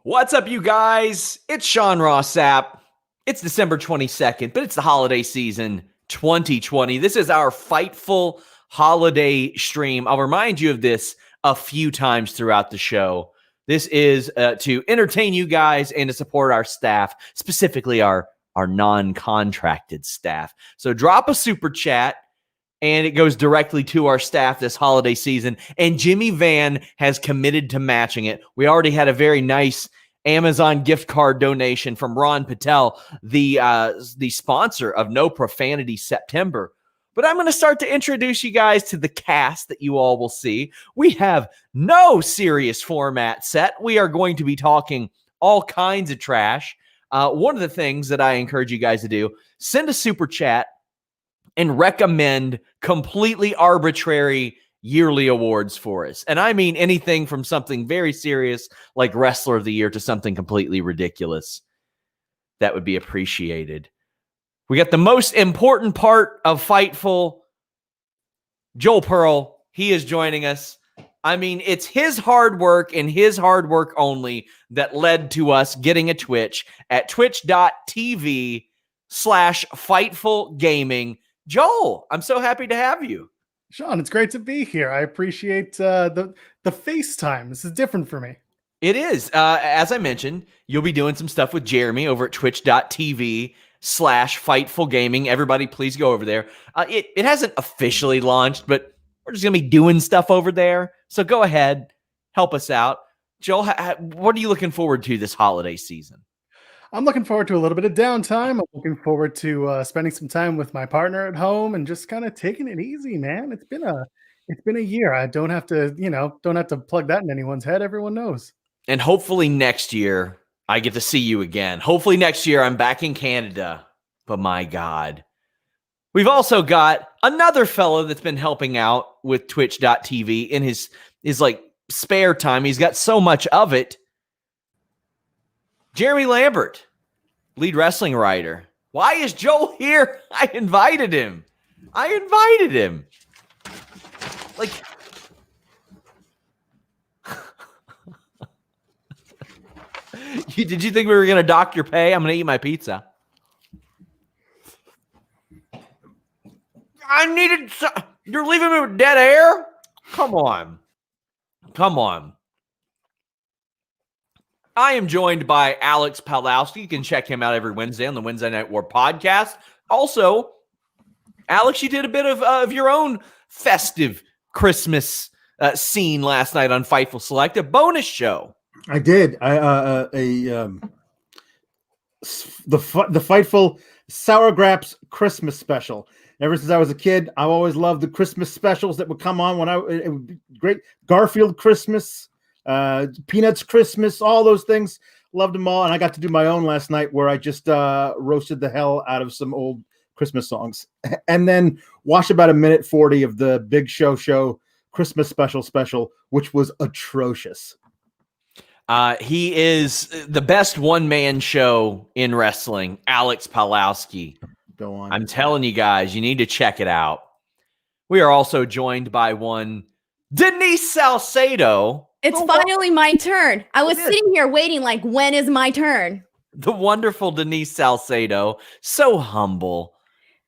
What's up, you guys? It's Sean Ross Sapp. It's December 22nd, but it's the holiday season 2020. This is our Fightful holiday stream. I'll remind you of this a few times throughout the show. This is to entertain you guys and to support our staff, specifically our non-contracted staff. So drop a super chat, and it goes directly to our staff this holiday season. And Jimmy Van has committed to matching it. We already had a very nice Amazon gift card donation from Ron Patel, the sponsor of No Profanity September. But I'm going to start to introduce you guys to the cast that you all will see. We have no serious format set. We are going to be talking all kinds of trash. One of the things that I encourage you guys to do, send a super chat and recommend completely arbitrary yearly awards for us. And I mean anything from something very serious like Wrestler of the Year to something completely ridiculous. That would be appreciated. We got the most important part of Fightful, Joel Pearl. He is joining us. I mean, it's his hard work and his hard work only that led to us getting a Twitch at twitch.tv/Fightful Gaming. Joel, I'm so happy to have you. Sean, it's great to be here. I appreciate the FaceTime. This is different for me. It is. As I mentioned, you'll be doing some stuff with Jeremy over at twitch.tv/Fightful Gaming. Everybody, please go over there. It hasn't officially launched, but we're just going to be doing stuff over there. So go ahead, help us out. Joel, what are you looking forward to this holiday season? I'm looking forward to a little bit of downtime. I'm looking forward to spending some time with my partner at home and just kind of taking it easy, man. It's been a year. I don't have to plug that in anyone's head. Everyone knows. And hopefully next year I get to see you again. Hopefully next year I'm back in Canada. But my God. We've also got another fellow that's been helping out with twitch.tv in his like spare time. He's got so much of it. Jeremy Lambert, lead wrestling writer. Why is Joel here? I invited him. Like, did you think we were going to dock your pay? I'm going to eat my pizza. You're leaving me with dead air? Come on. I am joined by Alex Pawlowski. You can check him out every Wednesday on the Wednesday Night War podcast. Also, Alex, you did a bit of your own festive Christmas scene last night on Fightful Select, a bonus show. I did. The Fightful Sour Graps Christmas special. Ever since I was a kid, I've always loved the Christmas specials that would come on it would be great. Garfield Christmas, Peanuts Christmas, all those things. Loved them all. And I got to do my own last night where I just roasted the hell out of some old Christmas songs and then watched about 1:40 of the Big Show Christmas special, which was atrocious. He is the best one-man show in wrestling, Alex Pawlowski. Go on. I'm telling you guys, you need to check it out. We are also joined by one Denise Salcedo. It's finally my turn. I was sitting here waiting like, when is my turn? The wonderful Denise Salcedo. So humble.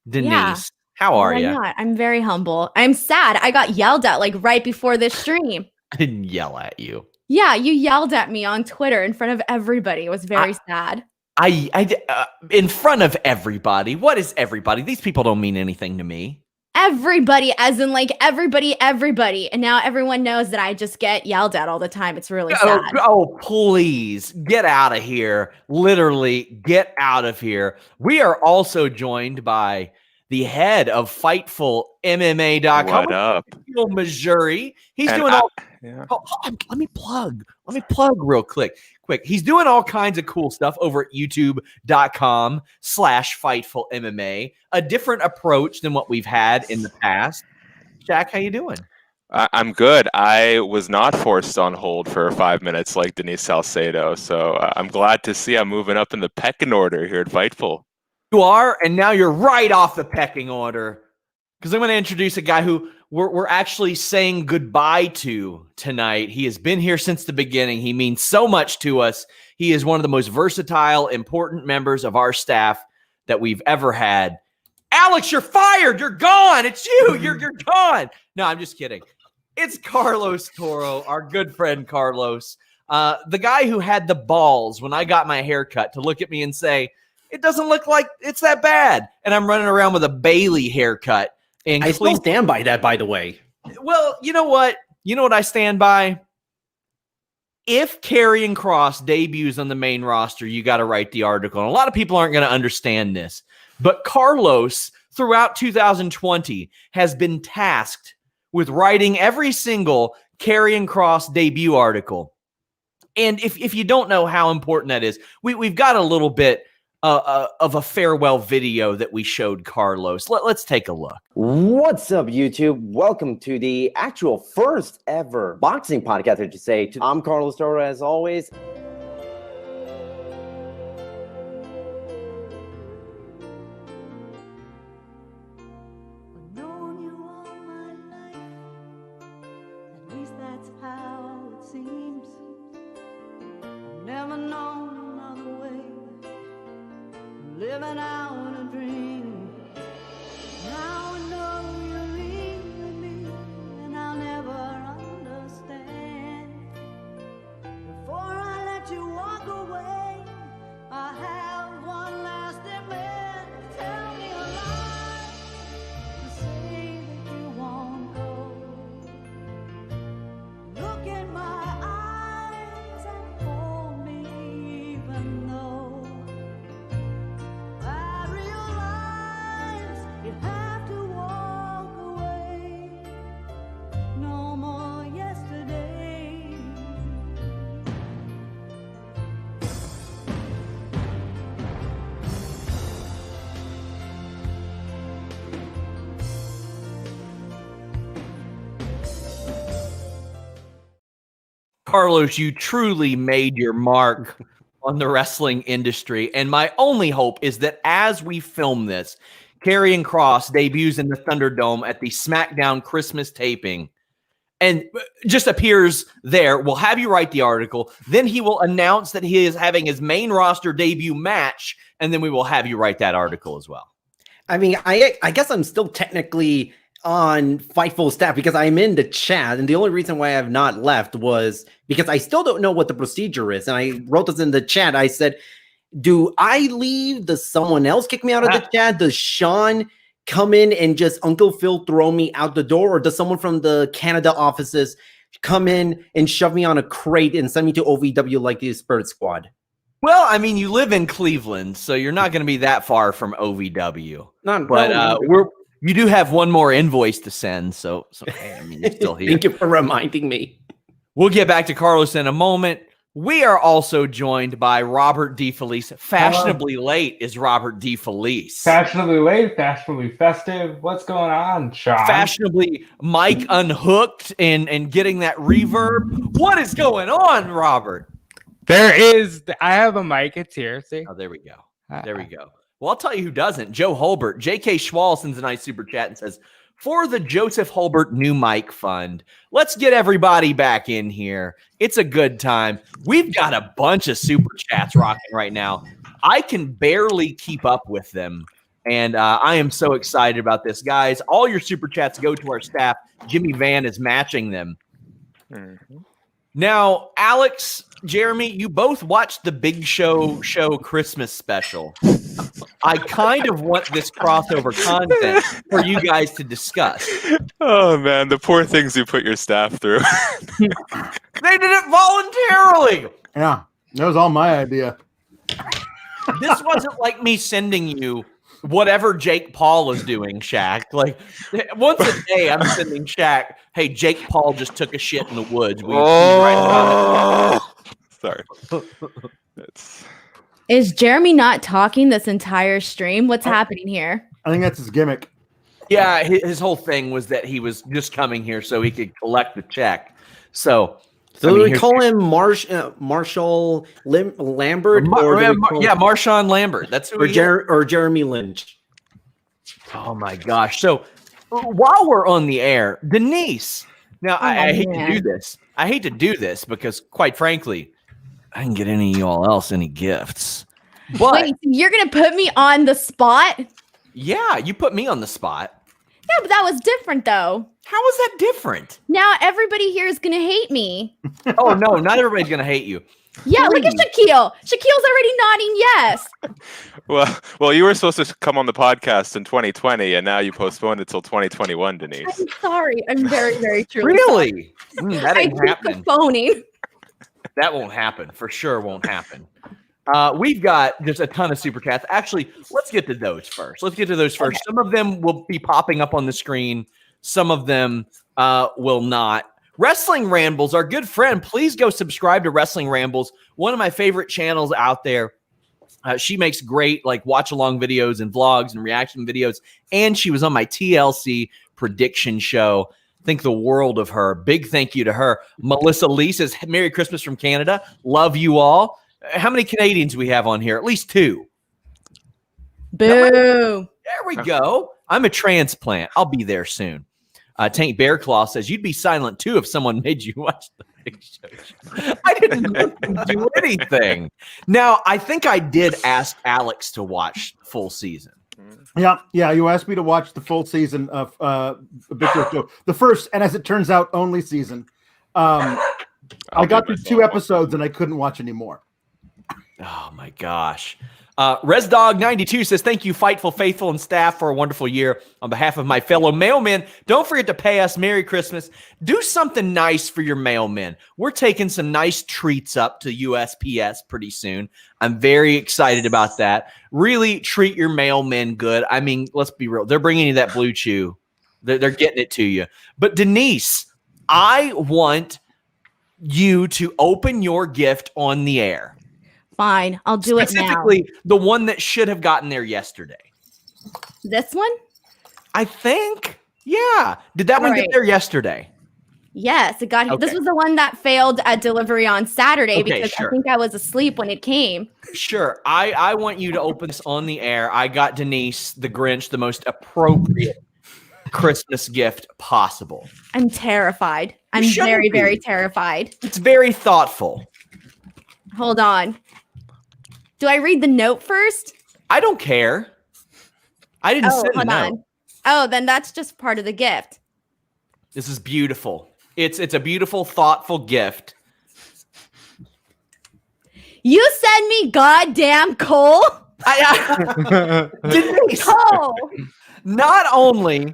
Denise, how are you? I'm very humble. I'm sad. I got yelled at like right before this stream. I didn't yell at you. Yeah, you yelled at me on Twitter in front of everybody. It was very sad. In front of everybody. What is everybody? These people don't mean anything to me. Everybody, as in like everybody. And now everyone knows that I just get yelled at all the time. It's really sad. Oh, please get out of here. Literally get out of here. We are also joined by the head of Fightful MMA.com. What up? Missouri. He's doing all. Yeah. Let me plug real quick. He's doing all kinds of cool stuff over at youtube.com/Fightful MMA. A different approach than what we've had in the past. Jack, how you doing? I'm good. I was not forced on hold for 5 minutes like Denise Salcedo, so I'm glad to see I'm moving up in the pecking order here at Fightful. You are, and now you're right off the pecking order. because I'm going to introduce a guy who we're actually saying goodbye to tonight. He has been here since the beginning. He means so much to us. He is one of the most versatile, important members of our staff that we've ever had. Alex, you're fired. You're gone. It's you. You're gone. No, I'm just kidding. It's Carlos Toro, our good friend Carlos, the guy who had the balls when I got my haircut to look at me and say, it doesn't look like it's that bad. And I'm running around with a Bailey haircut. And I still stand by that, by the way. Well, you know what? You know what I stand by? If Karrion Kross debuts on the main roster, you got to write the article. And a lot of people aren't going to understand this. But Carlos, throughout 2020, has been tasked with writing every single Karrion Kross debut article. And if you don't know how important that is, we've got a little bit of a farewell video that we showed Carlos. Let's take a look. What's up, YouTube? Welcome to the actual first ever boxing podcast, I should say. I'm Carlos Toro, as always. Living out a dream. Now I know you're leaving me, and I'll never understand. Before I let you walk away, I have one last demand. Tell me a lie to say that you won't go. Look in my eyes and hold me, even though you have to walk away. No more yesterday. Carlos, you truly made your mark on the wrestling industry. And my only hope is that as we film this, Karrion Kross debuts in the Thunderdome at the SmackDown Christmas taping and just appears there. We'll have you write the article. Then he will announce that he is having his main roster debut match, and then we will have you write that article as well. I mean, I guess I'm still technically on Fightful staff because I'm in the chat, and the only reason why I have not left was because I still don't know what the procedure is. And I wrote this in the chat. I said, do I leave? Does someone else kick me out of the chat? Does Sean come in and just Uncle Phil throw me out the door? Or does someone from the Canada offices come in and shove me on a crate and send me to OVW like the Spirit Squad? Well, I mean, you live in Cleveland, so you're not going to be that far from OVW. You do have one more invoice to send, so hey, I mean, you're still here. Thank you for reminding me. We'll get back to Carlos in a moment. We are also joined by Robert DeFelice. Fashionably late is Robert DeFelice. Fashionably late, fashionably festive. What's going on, Sean? Fashionably mic unhooked and getting that reverb. What is going on, Robert? I have a mic. It's here. See? Oh, there we go. There we go. Well, I'll tell you who doesn't. Joe Holbert. J.K. Schwal sends a nice super chat and says, for the Joseph Holbert New Mic Fund, let's get everybody back in here. It's a good time. We've got a bunch of super chats rocking right now. I can barely keep up with them, and I am so excited about this. Guys, all your super chats go to our staff. Jimmy Van is matching them. Mm-hmm. Now, Alex, Jeremy, you both watched the Big Show Christmas special. I kind of want this crossover content for you guys to discuss. Oh, man, the poor things you put your staff through. They did it voluntarily. Yeah, that was all my idea. This wasn't like me sending you whatever Jake Paul is doing, Shaq. Like, once a day, I'm sending Shaq, hey, Jake Paul just took a shit in the woods. Sorry. Is Jeremy not talking this entire stream? What's happening here? I think that's his gimmick. Yeah, his whole thing was that he was just coming here so he could collect the check. So we call him Marshall Lambert? Marshawn Lambert. That's who or Jeremy Lynch. Oh my gosh. So while we're on the air, Denise. Now, I hate to man. do this. I hate to do this because, quite frankly, I didn't get any of y'all else any gifts. But Wait, you're gonna put me on the spot? yeah, you put me on the spot. Yeah, but that was different though. How is that different? Now everybody here is gonna hate me. Oh no, not everybody's gonna hate you. Yeah, look at Shaquille. Shaquille's already nodding yes. Well, you were supposed to come on the podcast in 2020, and now you postponed it till 2021, Denise. I'm sorry. I'm very, very truly Really? That I ain't keep the happening. phoning. That won't happen. For sure won't happen. We've got just a ton of super chats. Actually, let's get to those first. Okay. Some of them will be popping up on the screen. Some of them will not. Wrestling Rambles, our good friend, please go subscribe to Wrestling Rambles, one of my favorite channels out there. She makes great like watch along videos and vlogs and reaction videos. And she was on my TLC prediction show. Think the world of her. Big thank you to her. Melissa Lee says, Merry Christmas from Canada. Love you all. How many Canadians we have on here? At least 2. Boo. There we go. I'm a transplant. I'll be there soon. Tank Bear Claw says, you'd be silent too if someone made you watch the big show. I didn't do anything. Now, I think I did ask Alex to watch full season. Yeah. You asked me to watch the full season of Big Show, the first, and as it turns out, only season. I got through 2 episodes and I couldn't watch anymore. Oh my gosh. ResDog92 says, thank you, Fightful, Faithful, and staff for a wonderful year. On behalf of my fellow mailmen, don't forget to pay us. Merry Christmas. Do something nice for your mailmen. We're taking some nice treats up to USPS pretty soon. I'm very excited about that. Really treat your mailmen good. I mean, let's be real. They're bringing you that Blue Chew. They're getting it to you. But Denise, I want you to open your gift on the air. Fine, I'll do it now. Specifically, the one that should have gotten there yesterday. This one? I think. Yeah. Did that one get there yesterday? Yes, it got. Okay. This was the one that failed at delivery on Saturday because sure. I think I was asleep when it came. Sure. I want you to open this on the air. I got Denise the Grinch the most appropriate Christmas gift possible. I'm terrified. I'm shouldn't very, be. very terrified. It's very thoughtful. Hold on. Do I read the note first? I don't care. I didn't send the hold note. on. Oh, then that's just part of the gift. This is beautiful. It's a beautiful, thoughtful gift. You send me goddamn coal? Denise, Coal. not only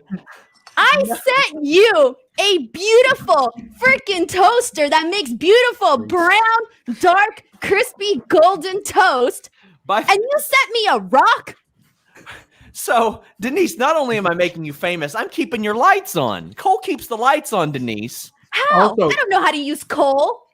I sent you a beautiful freaking toaster that makes beautiful brown, dark, crispy, golden toast. And you sent me a rock? So, Denise, not only am I making you famous, I'm keeping your lights on. Cole keeps the lights on, Denise. How? Also- I don't know how to use coal.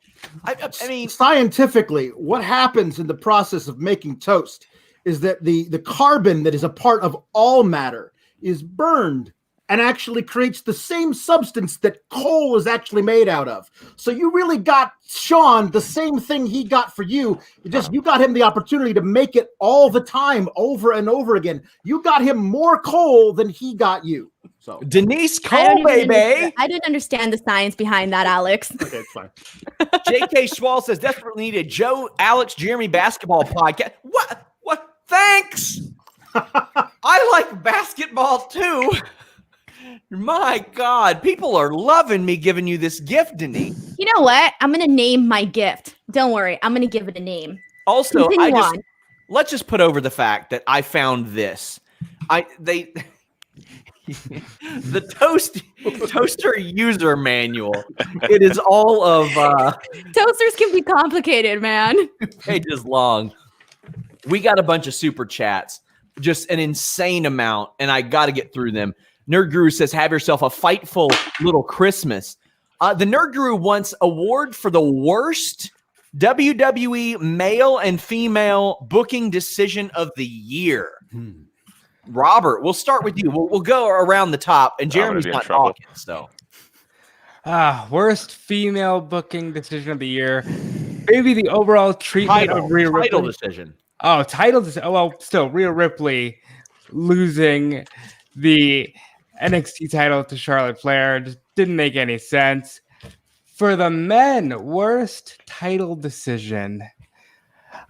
I mean, Scientifically, what happens in the process of making toast is that the carbon that is a part of all matter is burned and actually creates the same substance that coal is actually made out of. So you really got Sean the same thing he got for you. You got him the opportunity to make it all the time, over and over again. You got him more coal than he got you. So Denise Cole, baby. I didn't understand the science behind that, Alex. Okay, it's fine. J.K. Schwal says, desperately need a Joe, Alex, Jeremy basketball podcast. What? Thanks. I like basketball too. My God, people are loving me giving you this gift, Denise. You know what? I'm going to name my gift. Don't worry. I'm going to give it a name. Also, Continue on. let's just put over the fact that I found this. The toaster user manual. It is all of Toasters can be complicated, man. 2 pages long. We got a bunch of super chats, just an insane amount, and I got to get through them. Nerd Guru says, have yourself a Fightful little Christmas. The Nerd Guru wants award for the worst WWE male and female booking decision of the year. Robert, we'll start with you. We'll go around the top, and Jeremy's be in not trouble. talking, so. Worst female booking decision of the year. Maybe the overall treatment of Rhea Ripley. Title decision. Oh, title decision. Oh, well, still, Rhea Ripley losing the NXT title to Charlotte Flair. Just didn't make any sense. For the men, worst title decision.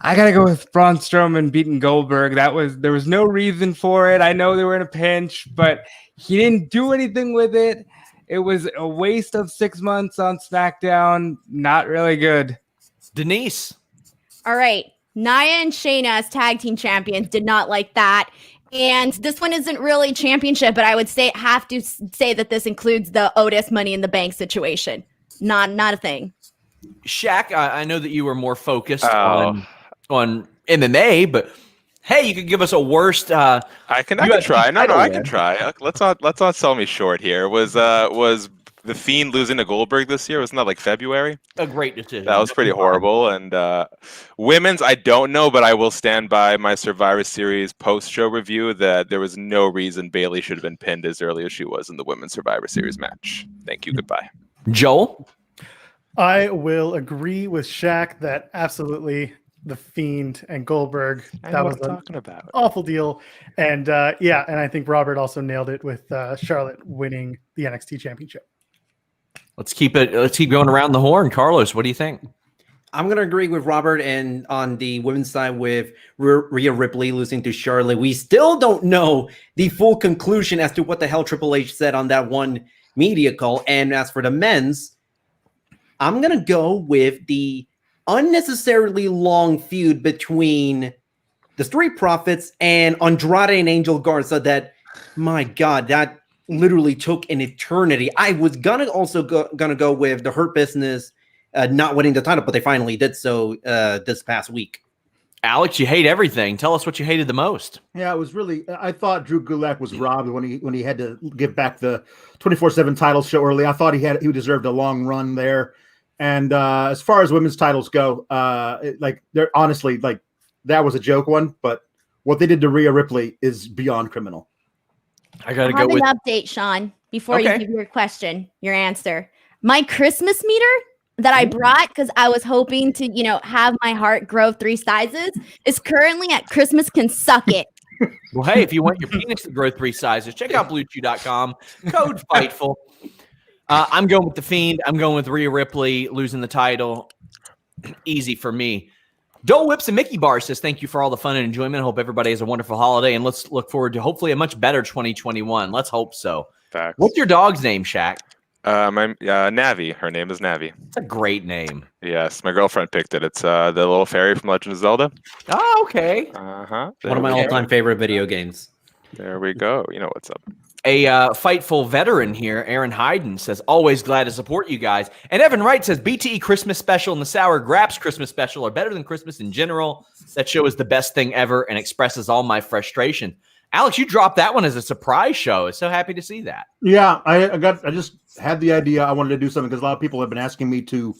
I gotta go with Braun Strowman beating Goldberg. There was no reason for it. I know they were in a pinch, but he didn't do anything with it. It was a waste of 6 months on SmackDown. Not really good. Denise. All right. Nia and Shayna as tag team champions did not like that. And this one isn't really championship, but I would have to say that this includes the Otis Money in the Bank situation. Not a thing. Shaq, I know that you were more focused on MMA, but hey, you could give us a worst. I can try. No, I can try. Let's not sell me short here. Was the Fiend losing to Goldberg this year? Wasn't that like February? A great decision. That was pretty horrible. And women's, I don't know, but I will stand by my Survivor Series post-show review that there was no reason Bayley should have been pinned as early as she was in the women's Survivor Series match. Thank you. Goodbye. Joel? I will agree with Shaq that absolutely the Fiend and Goldberg, that was an awful deal. And and I think Robert also nailed it with Charlotte winning the NXT championship. Let's keep going around the horn. Carlos, what do you think? I'm going to agree with Robert, and on the women's side with Rhea Ripley losing to Charlotte. We still don't know the full conclusion as to what the hell Triple H said on that one media call. And as for the men's, I'm going to go with the unnecessarily long feud between the Street Profits and Andrade and Angel Garza that, my God, that literally took an eternity. I was gonna go with the Hurt Business not winning the title, but they finally did so this past week. Alex, you hate everything. Tell us what you hated the most. Yeah, it was really. I thought Drew Gulak was robbed when he had to give back the 24/7 title show early. I thought he deserved a long run there. And as far as women's titles go, they're honestly like that was a joke one, but what they did to Rhea Ripley is beyond criminal. I have an update, Sean, before you give your answer. My Christmas meter that I brought because I was hoping to, have my heart grow 3 sizes is currently at Christmas Can Suck It. Well, hey, if you want your penis to grow 3 sizes, check out BlueChew.com. Code Fightful. I'm going with the Fiend. I'm going with Rhea Ripley losing the title. Easy for me. Dole Whips and Mickey Bar says, thank you for all the fun and enjoyment. I hope everybody has a wonderful holiday, and let's look forward to hopefully a much better 2021. Let's hope so. Facts. What's your dog's name, Shaq? Navi. Her name is Navi. It's a great name. Yes, my girlfriend picked it. It's the little fairy from Legend of Zelda. Oh, okay. Uh-huh. One of my all-time favorite video games. There we go. You know what's up. A Fightful veteran here, Aaron Hayden, says, always glad to support you guys. And Evan Wright says, BTE Christmas Special and the Sour Graps Christmas Special are better than Christmas in general. That show is the best thing ever and expresses all my frustration. Alex, you dropped that one as a surprise show. So happy to see that. Yeah, I just had the idea. I wanted to do something because a lot of people have been asking me to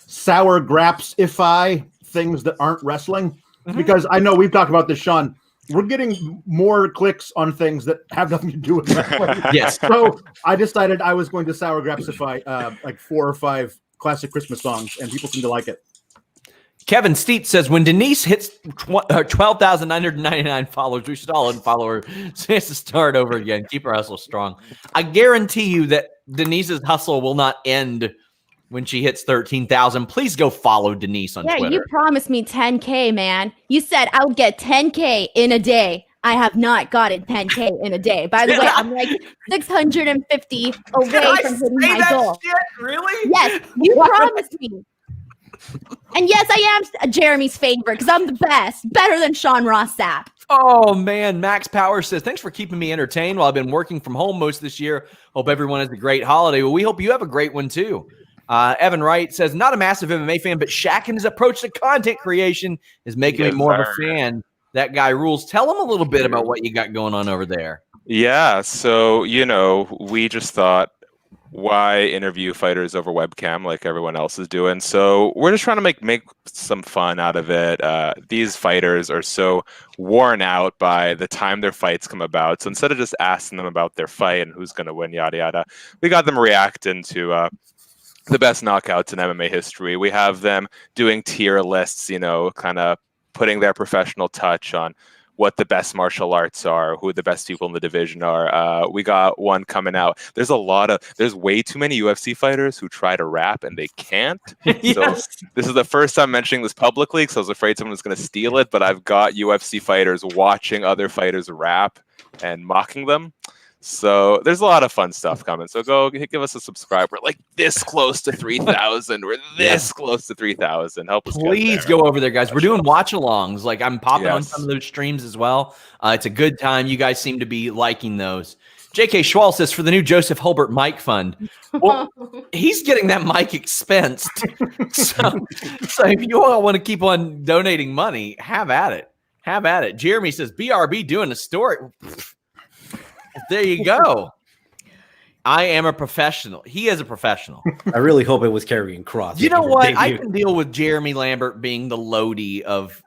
sour grapsify things that aren't wrestling. Mm-hmm. Because I know we've talked about this, Sean. We're getting more clicks on things that have nothing to do with wrestling. Yes. So I decided I was going to sour grapsify like 4 or 5 classic Christmas songs, and people seem to like it. Kevin Steet says, when Denise hits 12,999 followers, we should all unfollow her. She has to start over again. Keep her hustle strong. I guarantee you that Denise's hustle will not end when she hits 13,000. Please go follow Denise on Twitter. Yeah, you promised me 10K, man. You said I would get 10K in a day. I have not gotten 10K in a day. By the way, I'm like 650 away from hitting my goal. Shit? Really? Yes, you promised me. And yes, I am Jeremy's favorite because I'm the best. Better than Sean Ross Sapp. Oh, man. Max Power says, thanks for keeping me entertained while I've been working from home most this year. Hope everyone has a great holiday. Well, we hope you have a great one, too. Evan Wright says, not a massive MMA fan, but Shaq and his approach to content creation is making me more of a fan. That guy rules. Tell him a little bit about what you got going on over there. Yeah, so, we just thought, why interview fighters over webcam like everyone else is doing? So we're just trying to make some fun out of it. These fighters are so worn out by the time their fights come about. So instead of just asking them about their fight and who's going to win, yada, yada, we got them reacting to the best knockouts in MMA history. We have them doing tier lists, kind of putting their professional touch on what the best martial arts are, who the best people in the division are. We got one coming out. There's way too many UFC fighters who try to rap and they can't. Yes. So this is the first time mentioning this publicly because I was afraid someone was going to steal it, but I've got UFC fighters watching other fighters rap and mocking them. So there's a lot of fun stuff coming. So go give us a subscribe. We're like this close to 3,000. We're this close to 3,000. Help us. Please go over there, guys. We're doing watch-alongs. Like I'm popping on some of those streams as well. It's a good time. You guys seem to be liking those. J.K. Schwal says for the new Joseph Hulbert mic fund. Well, he's getting that mic expensed. so if you all want to keep on donating money, have at it. Have at it. Jeremy says BRB doing a story. There you go. I am a professional. He is a professional. I really hope it was carrying cross. You know what? I can deal with Jeremy Lambert being the Lodi of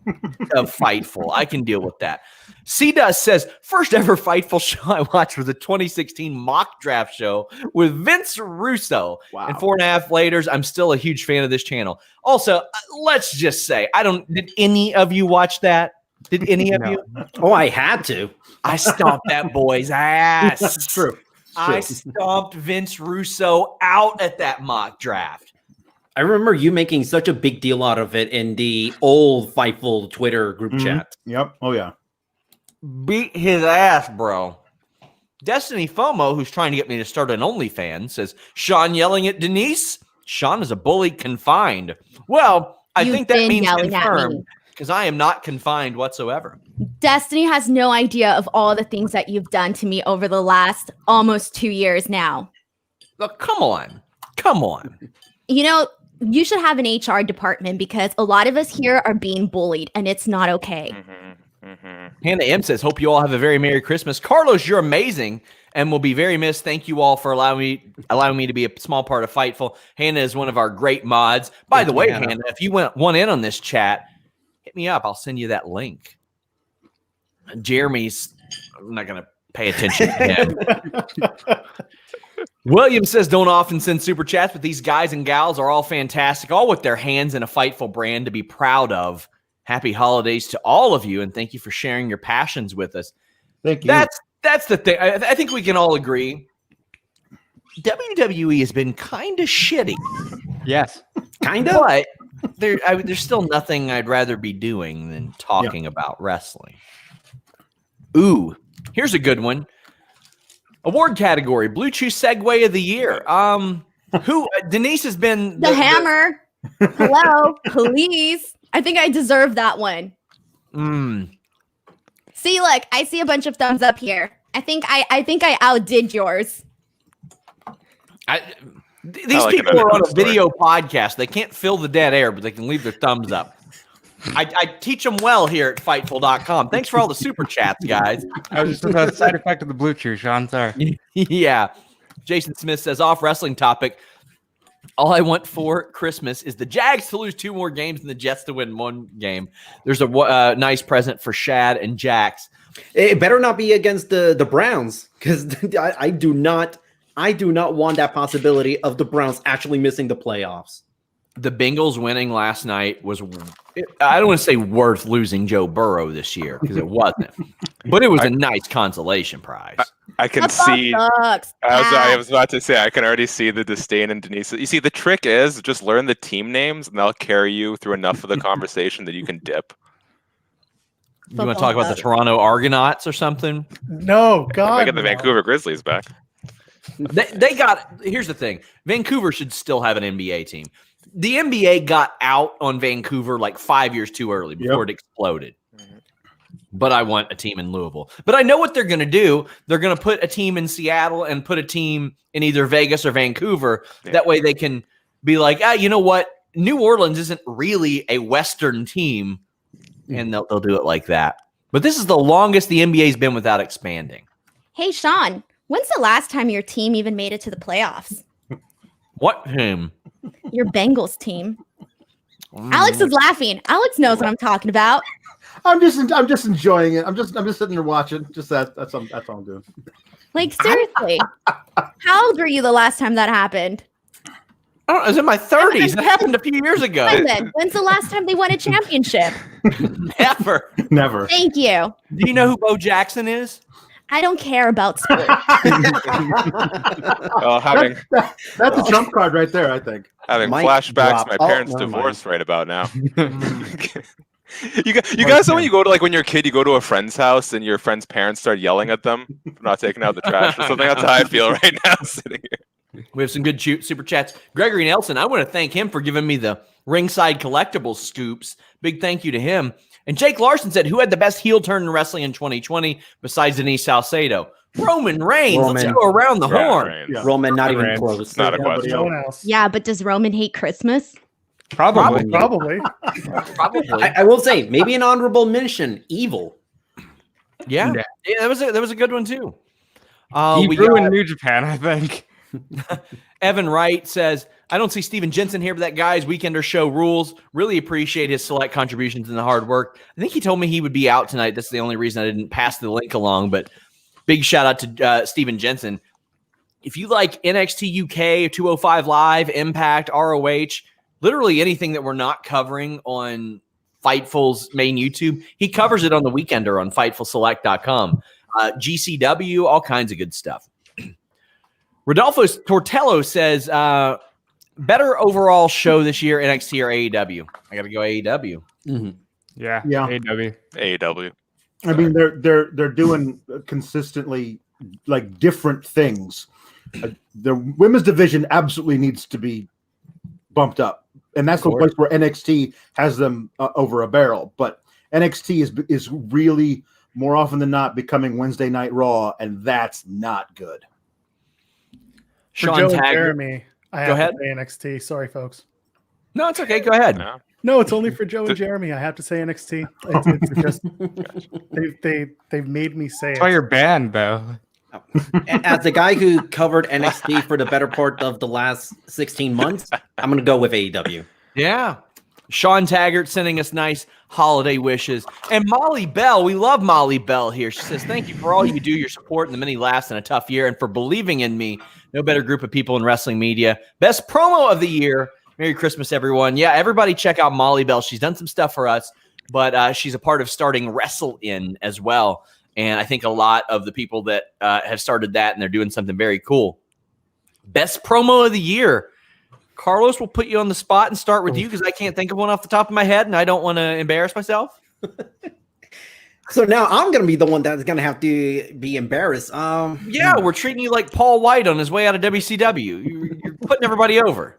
Fightful. I can deal with that. C-Dust says, first ever Fightful show I watched was a 2016 mock draft show with Vince Russo. Wow. And 4.5 later, I'm still a huge fan of this channel. Also, let's just say, did any of you watch that? Did any of you? Oh, I had to. I stomped that boy's ass. That's true. I stomped Vince Russo out at that mock draft. I remember you making such a big deal out of it in the old Fightful Twitter group chat. Yep. Oh, yeah. Beat his ass, bro. Destiny FOMO, who's trying to get me to start an OnlyFans, says, Sean yelling at Denise? Sean is a bully confined. Well, I think that means confirmed because I am not confined whatsoever. Destiny has no idea of all the things that you've done to me over the last almost 2 years now. Look, come on. Come on. You know, you should have an HR department because a lot of us here are being bullied and it's not okay. Hannah M says, hope you all have a very Merry Christmas. Carlos, you're amazing and will be very missed. Thank you all for allowing me to be a small part of Fightful. Hannah is one of our great mods. By the way, Hannah, if you want in on this chat, hit me up. I'll send you that link. Jeremy's, I'm not going to pay attention to him. William says, don't often send super chats, but these guys and gals are all fantastic, all with their hands in a Fightful brand to be proud of. Happy holidays to all of you, and thank you for sharing your passions with us. Thank you. That's the thing. I think we can all agree. WWE has been kind of shitty. Yes. Kind of. But there's still nothing I'd rather be doing than talking about wrestling. Ooh, here's a good one. Award category, Blue Chew Segway of the Year. Denise has been the hammer. Hello, please. I think I deserve that one. See, look, I see a bunch of thumbs up here. I think I outdid yours. These people are on a video podcast. They can't fill the dead air, but they can leave their thumbs up. I teach them well here at Fightful.com. Thanks for all the super chats, guys. I was just about the side effect of the Blue Chew, Sean. Sorry. Yeah. Jason Smith says, off wrestling topic, all I want for Christmas is the Jags to lose 2 more games and the Jets to win 1 game. There's a nice present for Shad and Jax. It better not be against the Browns because I do not want that possibility of the Browns actually missing the playoffs. The Bengals winning last night was, I don't want to say worth losing Joe Burrow this year because it wasn't, but it was a nice consolation prize. I can see. I was about to say, I can already see the disdain in Denise. You see, the trick is just learn the team names, and they'll carry you through enough of the conversation that you can dip. You want to talk about the Toronto Argonauts or something? No, God. I get the Vancouver Grizzlies back. They got. Here's the thing: Vancouver should still have an NBA team. The NBA got out on Vancouver like 5 years too early before it exploded. But I want a team in Louisville. But I know what they're going to do. They're going to put a team in Seattle and put a team in either Vegas or Vancouver. Yeah. That way they can be like, you know what? New Orleans isn't really a Western team. And they'll do it like that. But this is the longest the NBA's been without expanding. Hey, Sean, when's the last time your team even made it to the playoffs? What team? Your Bengals team. Alex is laughing. Alex knows what I'm talking about. I'm just enjoying it. I'm just sitting there watching. Just that's all I'm doing. Like seriously, how old were you the last time that happened? I was in my 30s. That happened a few years ago. Fine then. When's the last time they won a championship? Never. Never. Thank you. Do you know who Bo Jackson is? I don't care about sports. Well, having That's a trump card right there, I think. Mic flashbacks drop. to my Oh, parents' never mind. divorce right about now. You guys know when you go to, like, when you're a kid, you go to a friend's house and your friend's parents start yelling at them for not taking out the trash or something. That's how I feel right now sitting here. We have some good super chats. Gregory Nelson, I want to thank him for giving me the ringside collectibles scoops. Big thank you to him. And Jake Larson said, who had the best heel turn in wrestling in 2020 besides Denise Salcedo? Roman Reigns. Let's Roman. go around the horn. Reigns. Yeah. Roman, not even Reigns. close. It's not a Nobody question. No one else. Yeah, but does Roman hate Christmas? Probably. Probably. Probably. I will say, maybe an honorable mention, Evil. Yeah. Yeah. Yeah, that was a good one too. He We ruined got New Japan, I think. Evan Wright says, I don't see Steven Jensen here, but that guy's Weekender show rules. Really appreciate his select contributions and the hard work. I think he told me he would be out tonight. That's the only reason I didn't pass the link along, but big shout out to Steven Jensen. If you like NXT UK, 205 Live, Impact, ROH, literally anything that we're not covering on Fightful's main YouTube, he covers it on the Weekender on FightfulSelect.com. GCW, all kinds of good stuff. Rodolfo Tortello says, better overall show this year, NXT or AEW? I got to go AEW. Yeah. Yeah. AW. AEW. I mean, they're doing consistently like different things. The women's division absolutely needs to be bumped up, and that's the place where NXT has them over a barrel. But NXT is really more often than not becoming Wednesday Night Raw, and that's not good. For Sean Joe and Taggart. Jeremy, I Go have ahead. to say NXT. Sorry, folks. No, it's okay. Go ahead. No. No, it's only for Joe and Jeremy. I have to say NXT. It's just they've made me say That's why it. you're banned, though. As the guy who covered NXT for the better part of the last 16 months, I'm going to go with AEW. Yeah. Sean Taggart sending us nice holiday wishes. And Molly Bell, we love Molly Bell here. She says, thank you for all you do, your support, and the many laughs in a tough year, and for believing in me. No better group of people in wrestling media. Best promo of the year. Merry Christmas, everyone. Yeah, everybody check out Molly Bell. She's done some stuff for us, but she's a part of starting Wrestle In as well. And I think a lot of the people that have started that, and they're doing something very cool. Best promo of the year. Carlos, will put you on the spot and start with you because I can't think of one off the top of my head, and I don't want to embarrass myself. So now I'm going to be the one that's going to have to be embarrassed. Yeah, we're treating you like Paul White on his way out of WCW. You're putting everybody over.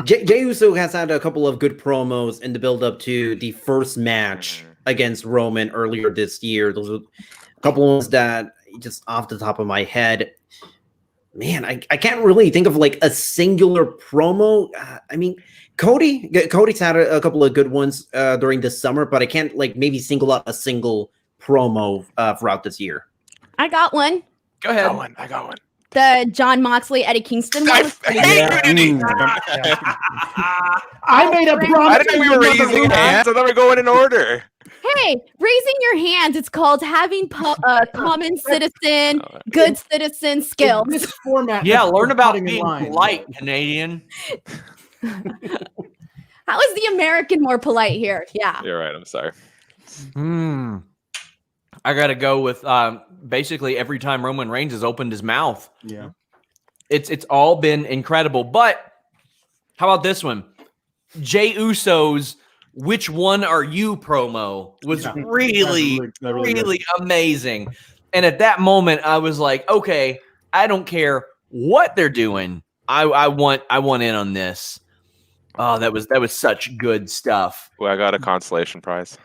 Jey Uso has had a couple of good promos in the build-up to the first match against Roman earlier this year. Those are a couple ones that just off the top of my head. Man, I can't really think of like a singular promo. I mean, Cody's had a couple of good ones during the summer, but I can't like maybe single out a single promo throughout this year. I got one. Go ahead. I got one. The John Moxley, Eddie Kingston one. I made a promise. I didn't know we were raising hands. I thought we were going in order. Hey, raising your hands, it's called having common citizen, good citizen skills. This format. Yeah, learn about cutting in being line. polite, Canadian. How is the American more polite here? Yeah. You're right. I'm sorry. I got to go with basically every time Roman Reigns has opened his mouth. Yeah. It's all been incredible. But how about this one? Jey Uso's "Which One Are You" promo was really amazing. And at that moment, I was like, okay, I don't care what they're doing. I want in on this. Oh, that was such good stuff. Well, I got a consolation prize.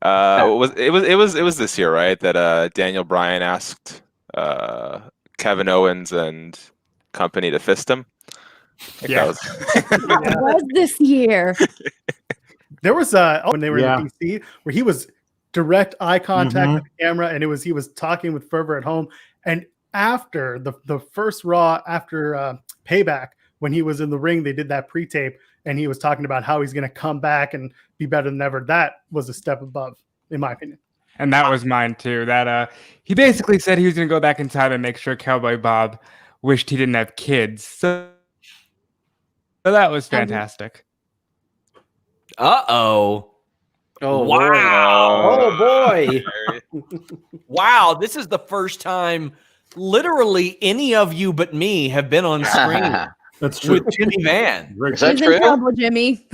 It was this year, right? That Daniel Bryan asked Kevin Owens and company to fist him. Yeah. It was this year. There was when they were in DC where he was direct eye contact with the camera, and he was talking with fervor at home. And after the first Raw after Payback, when he was in the ring, they did that pre-tape, and he was talking about how he's going to come back and be better than ever. That was a step above, in my opinion. And that was mine too. That he basically said he was going to go back in time and make sure Cowboy Bob wished he didn't have kids. So that was fantastic. Uh-oh. Oh, Wow. Oh boy. Wow, this is the first time literally any of you but me have been on screen That's true. with Jimmy Van. Very Is that He's true? in trouble, Jimmy.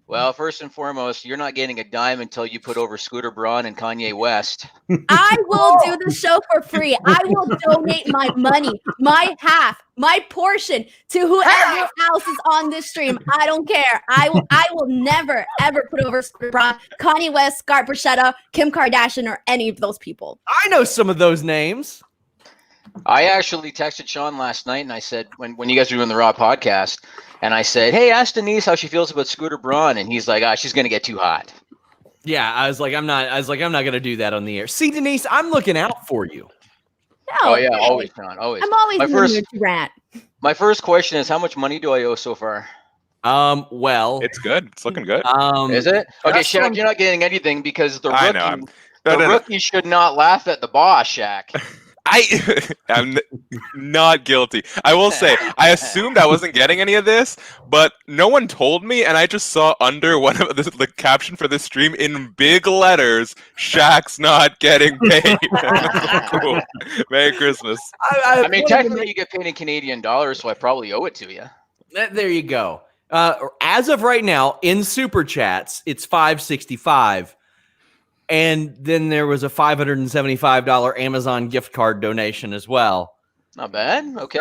Well, first and foremost, you're not getting a dime until you put over Scooter Braun and Kanye West. I will do the show for free. I will donate my money, my half, my portion to whoever else is on this stream. I don't care. I will never ever put over Scooter Braun, Kanye West, Scarlett Borchetta, Kim Kardashian, or any of those people. I know some of those names. I actually texted Sean last night and I said, when you guys were doing the Raw podcast, and I said, hey, ask Denise how she feels about Scooter Braun. And he's like, she's going to get too hot. Yeah, I was like, I'm not going to do that on the air. See, Denise, I'm looking out for you. No, Oh, yeah, hey, always, Sean, always. I'm always My in first- the mood to rant. My first question is, how much money do I owe so far? Well, It's good. It's looking good. Is it? Okay, that's Shaq, from- you're not getting anything because the I rookie, know. the No. rookie should not laugh at the boss, Shaq. I'm not guilty. I will say, I assumed I wasn't getting any of this, but no one told me, and I just saw under one of the caption for the stream in big letters, Shaq's not getting paid. Cool. Merry Christmas. I mean, technically you get paid in Canadian dollars, so I probably owe it to you. There you go. As of right now, in Super Chats, it's $5.65. And then there was a $575 Amazon gift card donation as well. Not bad. Okay.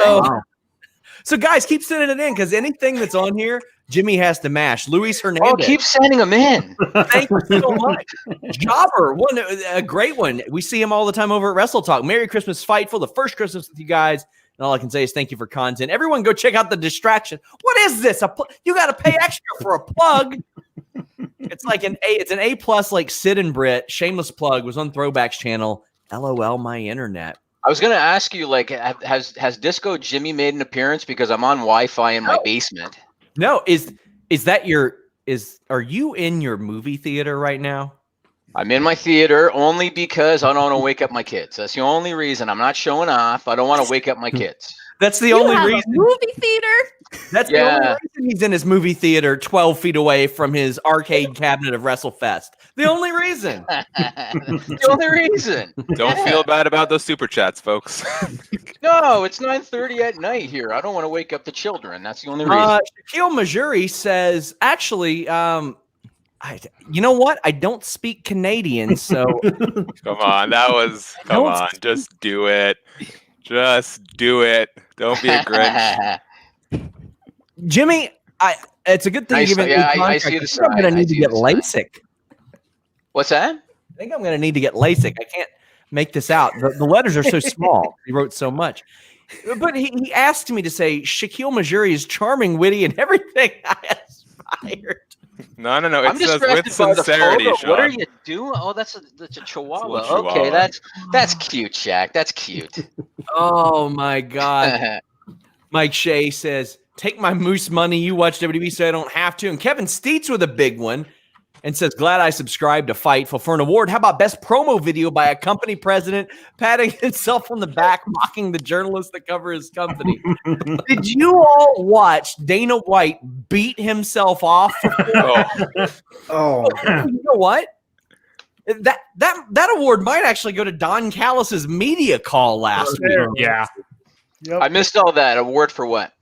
So guys, keep sending it in because anything that's on here, Jimmy has to mash. Luis Hernandez. Oh, keep sending them in. Thank you so much. Jobber, a great one. We see him all the time over at Wrestle Talk. Merry Christmas, Fightful. The first Christmas with you guys. And all I can say is thank you for content. Everyone go check out The Distraction. What is this? You got to pay extra for a plug. It's like it's an A+ like Sid and Britt. Shameless plug was on Throwbacks channel. LOL my internet. I was gonna ask you, like, has Disco Jimmy made an appearance? Because I'm on Wi-Fi in my basement. No, are you in your movie theater right now? I'm in my theater only because I don't want to wake up my kids. That's the only reason. I'm not showing off. I don't want to wake up my kids. That's the You only have reason. a movie theater? That's the only reason he's in his movie theater 12 feet away from his arcade cabinet of WrestleFest. The only reason. The only reason. Don't feel bad about those super chats, folks. No, it's 9:30 at night here. I don't want to wake up the children. That's the only reason. Shaquille Majuri says, actually, you know what? I don't speak Canadian, so Come on, come on, just do it. Just do it. Don't be a Grinch. Jimmy, it's a good thing Nice, you're giving yeah, me I contract. see the I'm sign. going to I need to see get the sign. LASIK. What's that? I think I'm going to need to get LASIK. I can't make this out. The letters are so small. He wrote so much. But he asked me to say Shaquille Majuri is charming, witty, and everything I aspired. No. I'm It says distracted with by the sincerity, photo. Sean. What are you doing? Oh, that's a chihuahua. It's a little Okay, chihuahua. that's cute, Shaq. That's cute. Oh, my God. Mike Shea says, take my moose money. You watch WWE so I don't have to. And Kevin Steets with a big one and says, glad I subscribed to Fightful for an award. How about best promo video by a company president patting himself on the back, mocking the journalists that cover his company? Did you all watch Dana White beat himself off? Oh. You know what? That award might actually go to Don Callis's media call last week. Yeah. Yep. I missed all that. Award for what?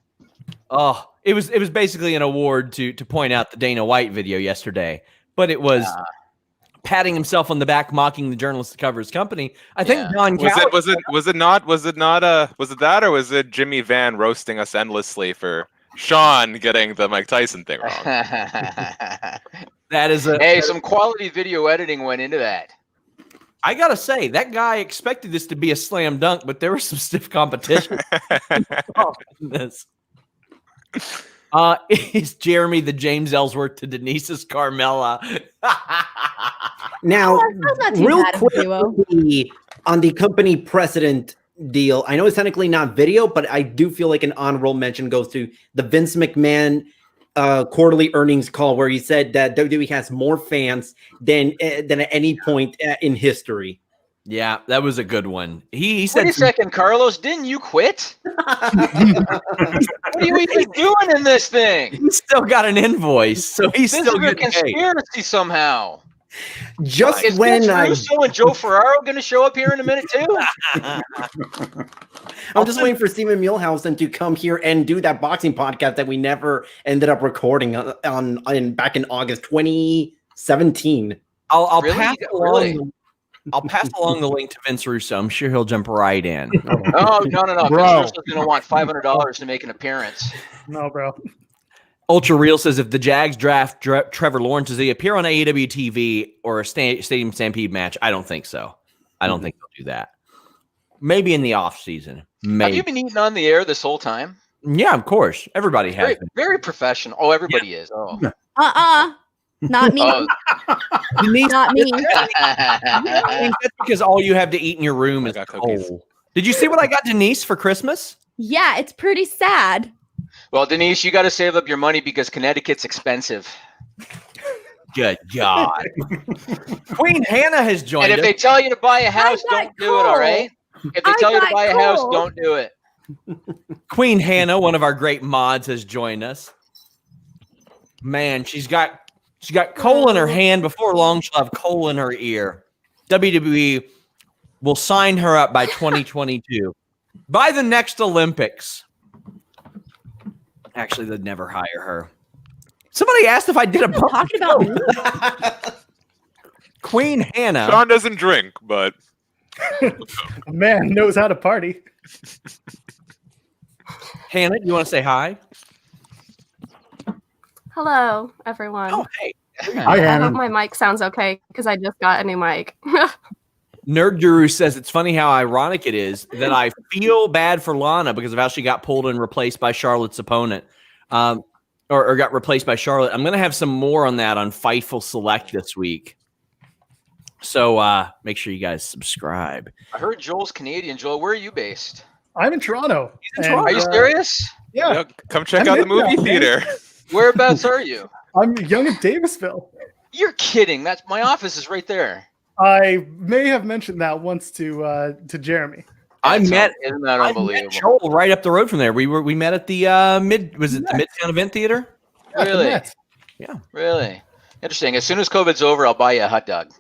Oh, it was basically an award to point out the Dana White video yesterday, but it was patting himself on the back, mocking the journalist that covers his company. I think Don Callis. Was it that, or was it Jimmy Van roasting us endlessly for Sean getting the Mike Tyson thing wrong? That is Hey, some quality video editing went into that. I gotta say, that guy expected this to be a slam dunk, but there was some stiff competition. This. Is Jeremy the James Ellsworth to Denise's Carmella? Now, That's not too real bad of a quick duo. on the company precedent deal, I know it's technically not video, but I do feel like an honorable mention goes to the Vince McMahon quarterly earnings call where he said that WWE has more fans than at any point in history. Yeah, that was a good one. He said, Wait a second, Carlos. Didn't you quit? What are you even doing in this thing? He's still got an invoice, so he's This still is a getting paid. conspiracy somehow. Just Is when Vince I, Russo and Joe Ferraro going to show up here in a minute too? I'm just waiting for Steven Muehlhausen to come here and do that boxing podcast that we never ended up recording on back in August 2017. I'll Really? pass Really? along. I'll pass along the link to Vince Russo. I'm sure he'll jump right in. Oh no! Bro. Vince Russo's going to want $500 to make an appearance. No, bro. Ultra Real says if the Jags draft Trevor Lawrence, does he appear on AEW TV or a Stadium Stampede match? I don't think so. I don't think they'll do that. Maybe in the off season. Have Maybe. you been eating on the air this whole time? Yeah, of course. Everybody has. Very, been. very professional. Oh, everybody is. Oh, Not me. oh. Denise, Not me. I think that's because all you have to eat in your room I is got cookies. coal. Did you see what I got Denise for Christmas? Yeah, it's pretty sad. Well, Denise, you got to save up your money because Connecticut's expensive. Good God. Queen Hannah has joined And if us. they tell you to buy a house, got don't do it. All coal. right. If they I tell you to got buy a house, coal. don't do it. Queen Hannah, one of our great mods, has joined us. Man, she's got coal in her hand. Before long, she'll have coal in her ear. WWE will sign her up by 2022. By the next Olympics. Actually, they'd never hire her. Somebody asked if I did a Talking about me. Queen Hannah. Sean doesn't drink, but A man knows how to party. Hannah, you want to say hi? Hello, everyone. Oh, hey. Hi, I Hannah. hope my mic sounds okay because I just got a new mic. Nerd Guru says it's funny how ironic it is that I feel bad for Lana because of how she got pulled and replaced by Charlotte's opponent, or got replaced by Charlotte. I'm going to have some more on that on Fightful Select this week. So make sure you guys subscribe. I heard Joel's Canadian. Joel, where are you based? I'm in Toronto. in and, Toronto. Are you serious? Yeah, come check I'm out the in movie town, man. theater. Whereabouts are you? I'm young at Davisville. You're kidding. That's my office is right there. I may have mentioned that once to Jeremy. Isn't that I met unbelievable? Joel right up the road from there. We met at the the Midtown Event Theater? At the Really? Mets. Really? Interesting. As soon as COVID's over, I'll buy you a hot dog.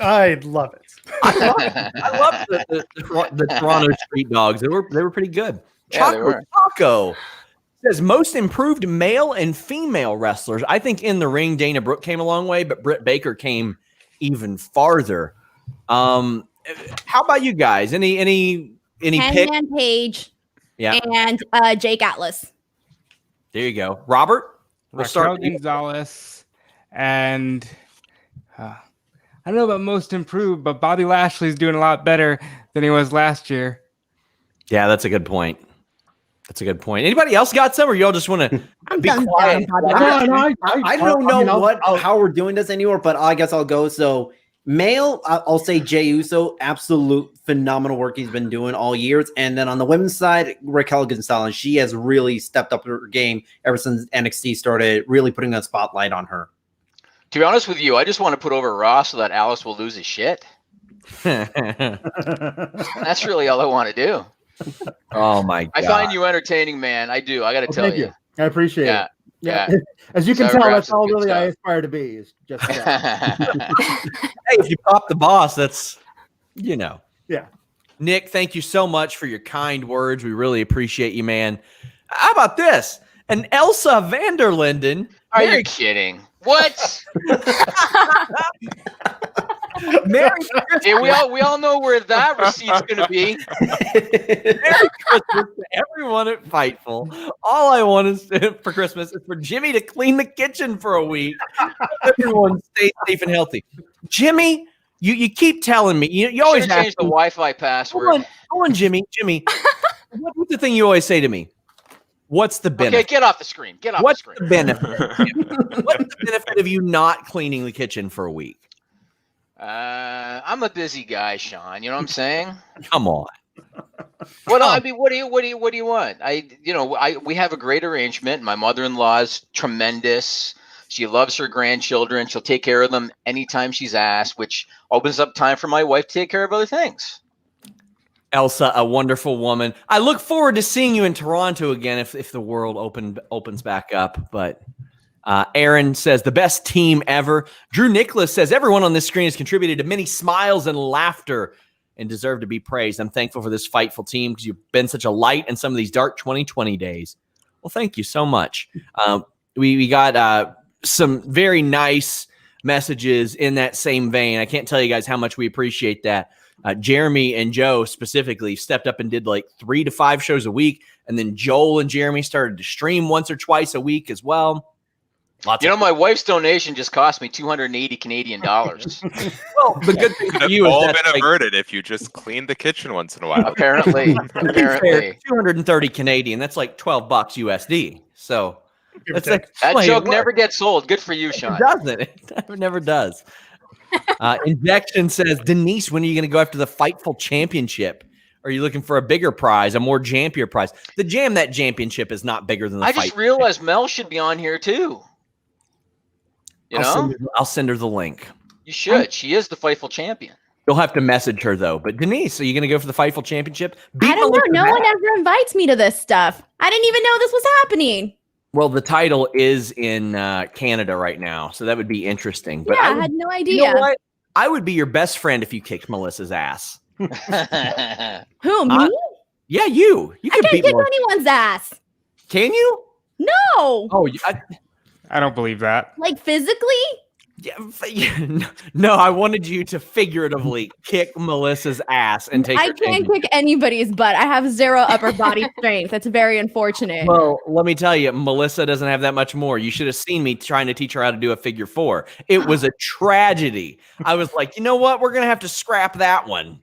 I love it. I love the Toronto street dogs. They were pretty good. Yeah, they Choco were. Taco says most improved male and female wrestlers. I think in the ring, Dana Brooke came a long way, but Britt Baker came even farther. How about you guys? Any pick? Hangman Page Yeah, and Jake Atlas. there you go. Robert, we'll Raquel start. Gonzalez, and I don't know about most improved, but Bobby Lashley's doing a lot better than he was last year. Yeah, that's a good point. That's a good point. Anybody else got some, or y'all just want to I'm be done. quiet? I don't know how we're doing this anymore, but I guess I'll go. So male, I'll say Jey Uso, absolute phenomenal work he's been doing all years. And then on the women's side, Raquel Gonzalez, she has really stepped up her game ever since NXT started really putting a spotlight on her. To be honest with you, I just want to put over Ross so that Alice will lose his shit. That's really all I want to do. Oh my god! I find you entertaining, man. I do. I got to tell Thank you. I appreciate Yeah. it. Yeah. As you can Sour tell, Grapes that's all is good really I stuff. aspire to be. Is just that. Hey, if you pop the boss, that's Yeah. Nick, thank you so much for your kind words. We really appreciate you, man. How about this? And Elsa Vanderlinden. Are you kidding? What? Merry Hey, we all know where that receipt's gonna be. Merry Christmas to everyone at Fightful. All I want is for Christmas is for Jimmy to clean the kitchen for a week. Everyone stay safe and healthy. Jimmy, you keep telling me. You always Should've ask changed the me, Wi-Fi password. Go on, Jimmy. What's the thing you always say to me? What's the benefit? Okay, get off the screen. Get off What's the the screen. benefit? What's the benefit of you not cleaning the kitchen for a week? I'm a busy guy, Sean. You know what I'm saying? Come on. Well, no, I mean, what do you want? We have a great arrangement. My mother-in-law is tremendous. She loves her grandchildren. She'll take care of them anytime she's asked, which opens up time for my wife to take care of other things. Elsa, a wonderful woman. I look forward to seeing you in Toronto again if the world opens back up. But Aaron says, the best team ever. Drew Nicholas says, everyone on this screen has contributed to many smiles and laughter and deserve to be praised. I'm thankful for this Fightful team because you've been such a light in some of these dark 2020 days. Well, thank you so much. We got some very nice messages in that same vein. I can't tell you guys how much we appreciate that. Jeremy and Joe specifically stepped up and did like 3 to 5 shows a week. And then Joel and Jeremy started to stream once or twice a week as well. My wife's donation just cost me 280 Canadian dollars. Well, the good thing for you is all that's been like, averted if you just cleaned the kitchen once in a while. Apparently. 230 Canadian. That's like $12 USD. So that's like, that joke never gets old. Good for you, Sean. It doesn't. It never does. Injection says, Denise, when are you going to go after the Fightful Championship? Are you looking for a bigger prize, a more jampier prize? The Jam That Championship is not bigger than the I just realized Mel should be on here too. I'll send her the link. You should. She is the Fightful champion. You'll have to message her though. But Denise, are you going to go for the Fightful Championship? I don't know. No one ever invites me to this stuff. I didn't even know this was happening. Well, the title is in Canada right now, so that would be interesting. But I had no idea. You know what? I would be your best friend if you kicked Melissa's ass. Who, me? Yeah, you. You I can can't beat kick Melissa. anyone's ass. Can you? No. Oh, I don't believe that. Like physically? No, I wanted you to figuratively kick Melissa's ass and take. I can't kick anybody's butt. I have 0 upper body strength. That's very unfortunate. Well, let me tell you, Melissa doesn't have that much more. You should have seen me trying to teach her how to do a figure 4. It was a tragedy. I was like, you know what? We're gonna have to scrap that one.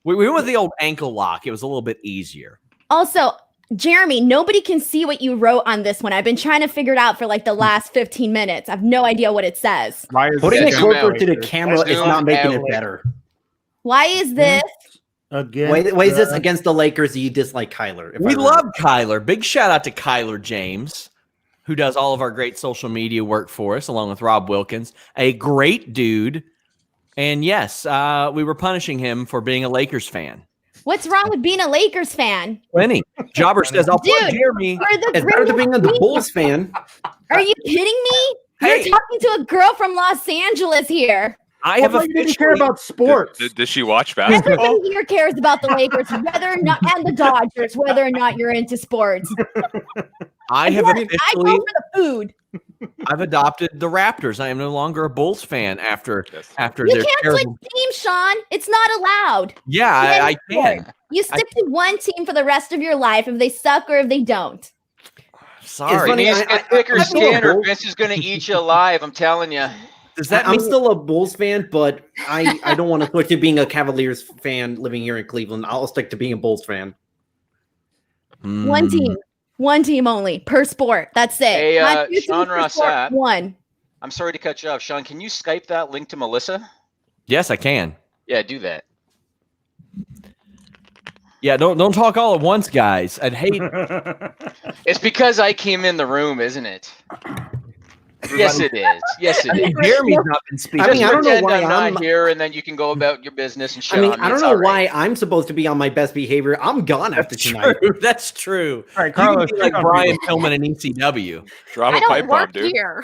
We went with the old ankle lock. It was a little bit easier. Also, Jeremy, nobody can see what you wrote on this one. I've been trying to figure it out for like the last 15 minutes. I have no idea what it says. Putting it closer to the camera is not making it better. Why is this? Again, why is this against the Lakers? You dislike Kyler? We love Kyler. Big shout out to Kyler James, who does all of our great social media work for us, along with Rob Wilkins. A great dude. And yes, we were punishing him for being a Lakers fan. What's wrong with being a Lakers fan? Plenty. Jobber says, I'll plug Jeremy. It's better than being a Bulls fan. Are you kidding me? Hey. You're talking to a girl from Los Angeles here. I have you didn't care about sports. Does she watch basketball? Everybody here cares about the Lakers, whether or not, and the Dodgers, whether or not you're into sports. I have I officially go for the food. I've adopted the Raptors. I am no longer a Bulls fan after You their can't terrible. switch teams, Sean. It's not allowed. Yeah, I can. You stick to one team for the rest of your life if they suck or if they don't. Sorry. funny, Denise, get thicker I'm still a skin or Bulls- Vince is going to eat you alive. I'm telling you. Does that I'm mean still a Bulls fan, but I don't want to switch to being a Cavaliers fan living here in Cleveland. I'll stick to being a Bulls fan. One team. One team only per sport. That's it. Hey, Not 2 teams Sean per Ross sport, Sapp. one. I'm sorry to cut you off. Sean, can you Skype that link to Melissa? Yes, I can. Yeah, do that. Yeah, don't talk all at once, guys. I'd hate. It's because I came in the room, isn't it? Yes, it is. Yes, it is. Jeremy's not been speaking. I mean, I don't know Pretend why I'm I'm. not here, and then you can go about your business and shit I mean, on me. I don't It's know all right. why I'm supposed to be on my best behavior. I'm gone after That's tonight. true. That's true. All right, You Carlos, can be like pick on Brian people. Pillman in ECW. Drop I a pipe don't bomb, work dude. here.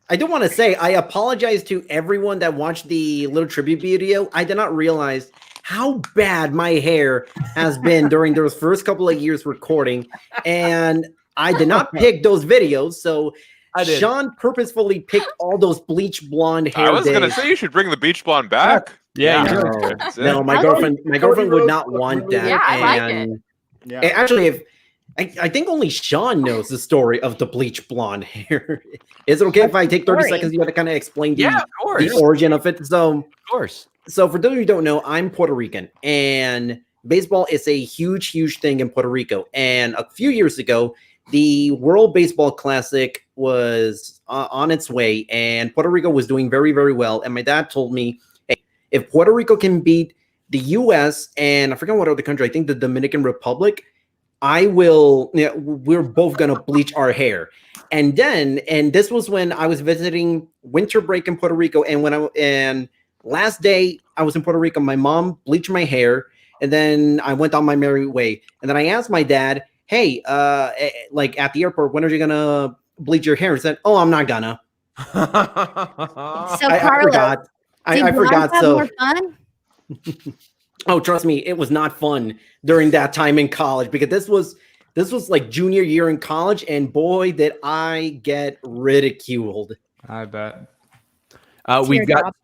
I do want to say I apologize to everyone that watched the little tribute video. I did not realize how bad my hair has been during those first couple of years recording, and I did not pick those videos. So I did. Sean purposefully picked all those bleach blonde hair. I was going to days. say you should bring the beach blonde back. Yeah, Yeah. you That's it. No, my girlfriend would not want that. Yeah, I like it. and Yeah. and actually, if I think only Sean knows the story of the bleach blonde hair. Is it okay if I take 30 Story. seconds? You got to kind of explain Yeah, of course. the origin of it. Of course. So for those of you who don't know, I'm Puerto Rican, and baseball is a huge, huge thing in Puerto Rico. And a few years ago, the World Baseball Classic was on its way, and Puerto Rico was doing very, very well. And my dad told me, hey, if Puerto Rico can beat the U.S. and I forget what other country, I think the Dominican Republic, I will, we're both going to bleach our hair. And this was when I was visiting winter break in Puerto Rico. And last day I was in Puerto Rico, my mom bleached my hair, and then I went on my merry way. And then I asked my dad, hey, like at the airport, when are you gonna bleach your hair? He said, oh, I'm not gonna. So I Carlos, forgot. I forgot. Have So more fun? oh, trust me, it was not fun during that time in college, because this was like junior year in college, and boy, did I get ridiculed. I bet. We've got.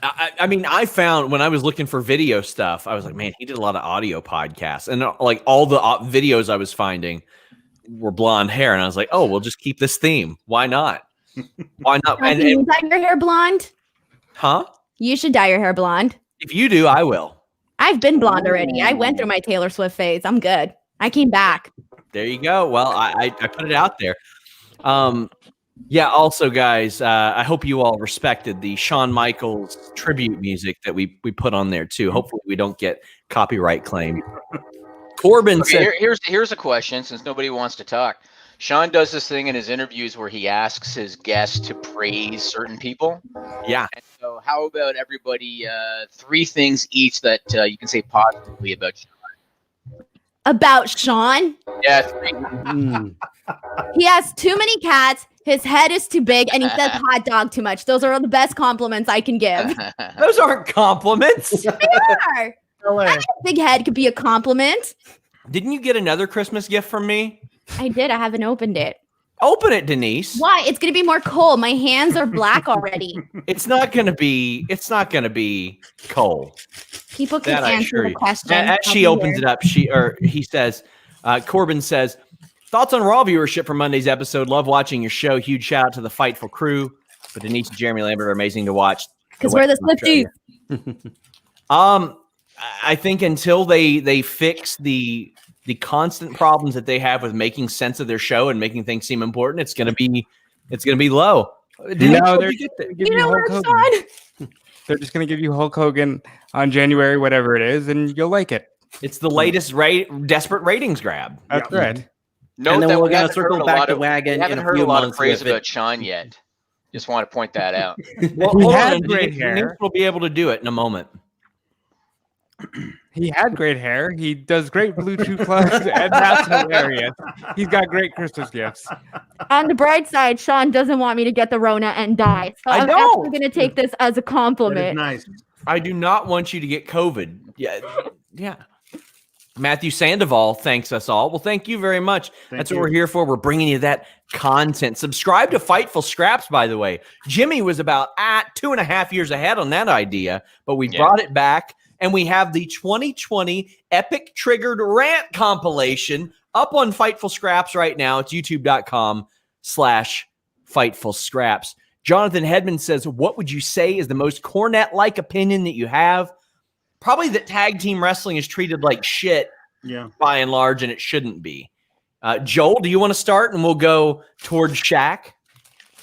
I mean, I found when I was looking for video stuff, I was like, man, he did a lot of audio podcasts, and like all the videos I was finding were blonde hair, and I was like, oh, we'll just keep this theme. Why not? Why not? Can you dye your hair blonde? Huh? You should dye your hair blonde. If you do, I will. I've been blonde already. I went through my Taylor Swift phase. I'm good. I came back. There you go. Well, I put it out there. Yeah. Also, guys, I hope you all respected the Shawn Michaels tribute music that we put on there too. Hopefully, we don't get copyright claim. Corbin said, here's a question, since nobody wants to talk. Sean does this thing in his interviews where he asks his guests to praise certain people. Yeah. And so how about everybody 3 things each that you can say positively about Sean? About Sean? Yeah, 3. He has too many cats. His head is too big, and he says hot dog too much. Those are the best compliments I can give. Those aren't compliments. They are. I think a big head could be a compliment. Didn't you get another Christmas gift from me? I did. I haven't opened it. Open it, Denise. Why? It's gonna be more cold. My hands are black already. It's not gonna be cold. People can answer the question. As she opens it up, he says, Corbin says, thoughts on Raw viewership from Monday's episode. Love watching your show. Huge shout out to the Fightful crew. But Denise and Jeremy Lambert are amazing to watch. Because we're the Swifties. I think until they fix the constant problems that they have with making sense of their show and making things seem important, it's gonna be low. No, they're just gonna give you Hulk Hogan. They're just gonna give you Hulk Hogan on January, whatever it is, and you'll like it. It's the latest desperate ratings grab. That's right. Note and then that we're we gonna haven't circle heard a back lot the of- wagon. We haven't in a heard few a lot of months praise with it. about Sean yet. Just want to point that out. Well, He hold had on, great Denise hair. will be able to do it in a moment. He had great hair. He does great Bluetooth plugs, and that's hilarious. He's got great Christmas gifts. On the bright side, Sean doesn't want me to get the Rona and die. So I'm actually going to take this as a compliment. Nice. I do not want you to get COVID. Yeah. Matthew Sandoval thanks us all. Well, thank you very much. That's what we're here for. We're bringing you that content. Subscribe to Fightful Scraps, by the way. Jimmy was about 2.5 years ahead on that idea, but we brought it back, and we have the 2020 Epic Triggered Rant compilation up on Fightful Scraps right now. It's youtube.com/Fightful Scraps. Jonathan Hedman says, what would you say is the most Cornette-like opinion that you have? Probably that tag team wrestling is treated like shit by and large, and it shouldn't be. Joel, do you want to start, and we'll go towards Shaq?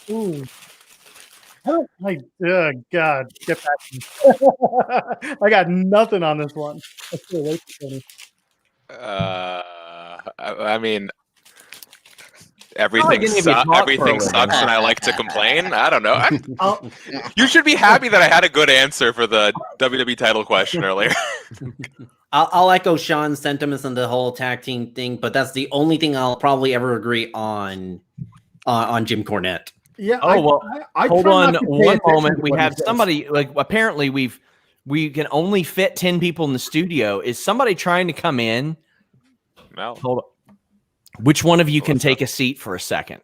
Ooh. God, get back to me. I got nothing on this one. That's too late for me. I mean, everything sucks, and I like to complain. I don't know. You should be happy that I had a good answer for the WWE title question earlier. I'll echo Sean's sentiments on the whole tag team thing, but that's the only thing I'll probably ever agree on Jim Cornette. Yeah. Oh, I hold try on not to pay one attention moment. to We what he have says. somebody, like, apparently we can only fit 10 people in the studio. Is somebody trying to come in? No. Hold on. Which one of you can take a seat for a second?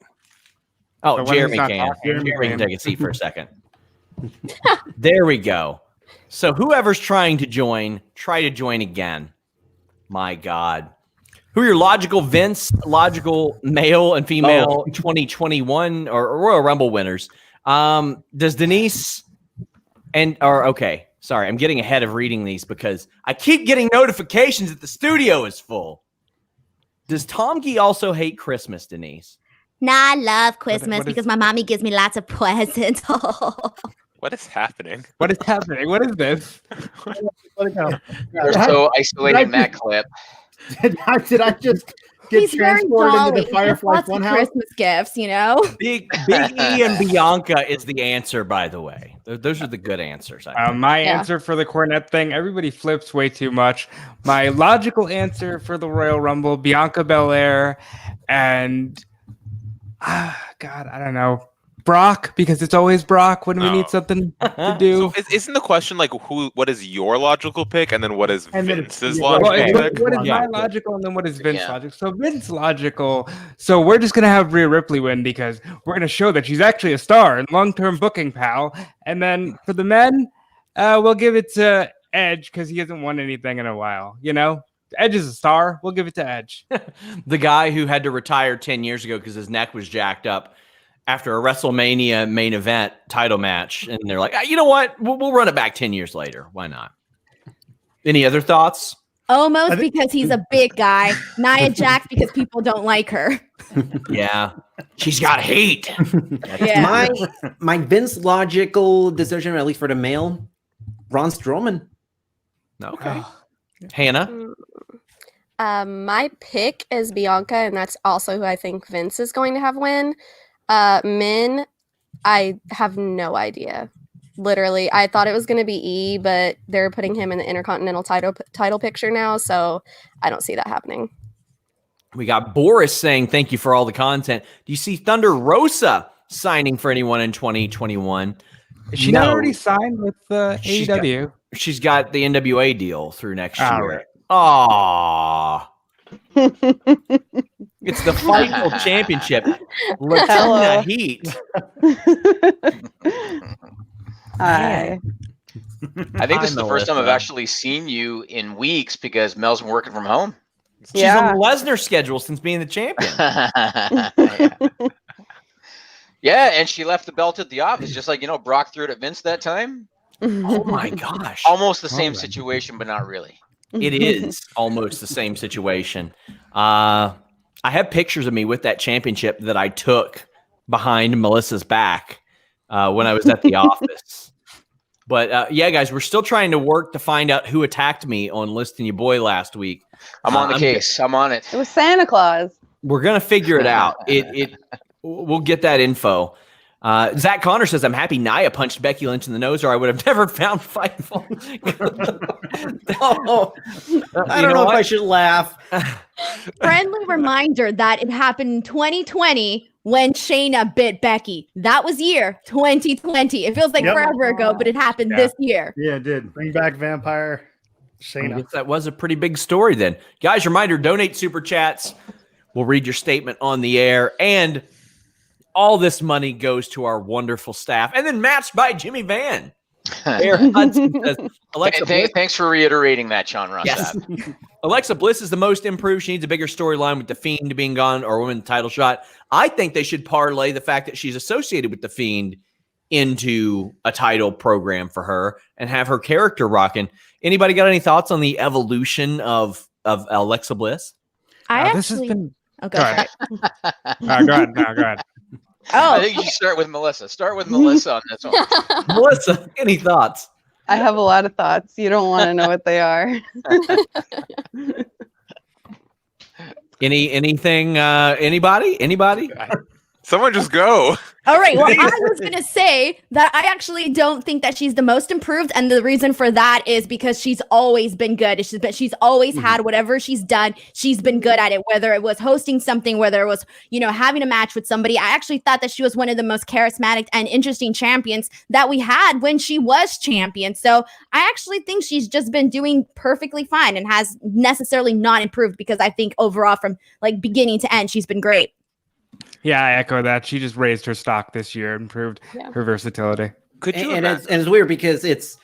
Oh, The one Jeremy who's not can. talking. Jeremy can take a seat for a second. There we go. So whoever's trying to join, try to join again. My God. Who are your logical male and female 2021 or Royal Rumble winners? Does Denise okay. Sorry, I'm getting ahead of reading these because I keep getting notifications that the studio is full. Does Tomgi also hate Christmas, Denise? Nah, I love Christmas what is- because my mommy gives me lots of presents. What is happening? What is happening? What is this? Let it go. We're so isolating that clip. Did I just get He's very transported jolly. into the Firefly Lots of Funhouse? Christmas gifts, you know. Big E and Bianca is the answer, by the way. Those are the good answers. I think. My answer for the Cornette thing, everybody flips way too much. My logical answer for the Royal Rumble, Bianca Belair, and God, I don't know. Brock, because it's always Brock when we need something to do. So isn't the question like what is your logical pick, and then what is And then Vince's yeah, logical Well, pick? what is my logical, and then what is Vince logical? So Vince logical. So we're just gonna have Rhea Ripley win because we're gonna show that she's actually a star and long-term booking pal. And then for the men, we'll give it to Edge because he hasn't won anything in a while. You know, Edge is a star. We'll give it to Edge. The guy who had to retire 10 years ago because his neck was jacked up after a WrestleMania main event title match. And they're like, you know what? We'll run it back 10 years later. Why not? Any other thoughts? Almost because he's a big guy. Nia Jax because people don't like her. Yeah. She's got hate. Yeah. My Vince logical decision, at least for the male, Braun Strowman. Okay. Hannah? My pick is Bianca, and that's also who I think Vince is going to have win. Men, I have no idea. Literally, I thought it was going to be E, but they're putting him in the Intercontinental title picture now, so I don't see that happening. We got Boris saying thank you for all the content. Do you see Thunder Rosa signing for anyone in 2021? Is she not already signed with AEW? She's got the NWA deal through next year. Right. Aww. It's the Fightful Championship. Latina Heat. I think this is the first time I've Melissa. actually seen you in weeks because Mel's been working from home. She's on the Lesnar schedule since being the champion. Yeah, and she left the belt at the office, just like, Brock threw it at Vince that time. Oh my gosh. Almost the same situation, but not really. It is almost the same situation. I have pictures of me with that championship that I took behind Melissa's back when I was at the office. But yeah, guys, we're still trying to work to find out who attacked me on Listing Your Boy last week. I'm on the case. I'm on it. It was Santa Claus. We're gonna figure it out. We'll get that info. Zach Connor says, I'm happy Nia punched Becky Lynch in the nose, or I would have never found Fightful. I don't know if I should laugh. Friendly reminder that it happened in 2020 when Shayna bit Becky. That was year 2020. It feels like forever ago, but it happened this year. Yeah, it did. Bring back Vampire I Shayna. guess that was a pretty big story then. Guys, reminder, donate super chats. We'll read your statement on the air. And all this money goes to our wonderful staff. And then matched by Jimmy Van. Aaron Hudson says, Alexa Bliss. Thanks for reiterating that, Sean Ross. Yes. Sapp. Alexa Bliss is the most improved. She needs a bigger storyline with The Fiend being gone or women's title shot. I think they should parlay the fact that she's associated with The Fiend into a title program for her and have her character rocking. Anybody got any thoughts on the evolution of Alexa Bliss? This has been. Okay. Go ahead. Go ahead. No, go ahead. I think you should start with Melissa. Start with Melissa on this one. Melissa, any thoughts? I have a lot of thoughts. You don't want to know what they are. Anything? Anybody? Someone just go. All right. Well, I was going to say that I actually don't think that she's the most improved. And the reason for that is because she's always been good. She's always had whatever she's done. She's been good at it, whether it was hosting something, whether it was, having a match with somebody. I actually thought that she was one of the most charismatic and interesting champions that we had when she was champion. So I actually think she's just been doing perfectly fine and has necessarily not improved because I think overall from like beginning to end, she's been great. Yeah, I echo that. She just raised her stock this year, improved her versatility. Could you? And it's weird because it's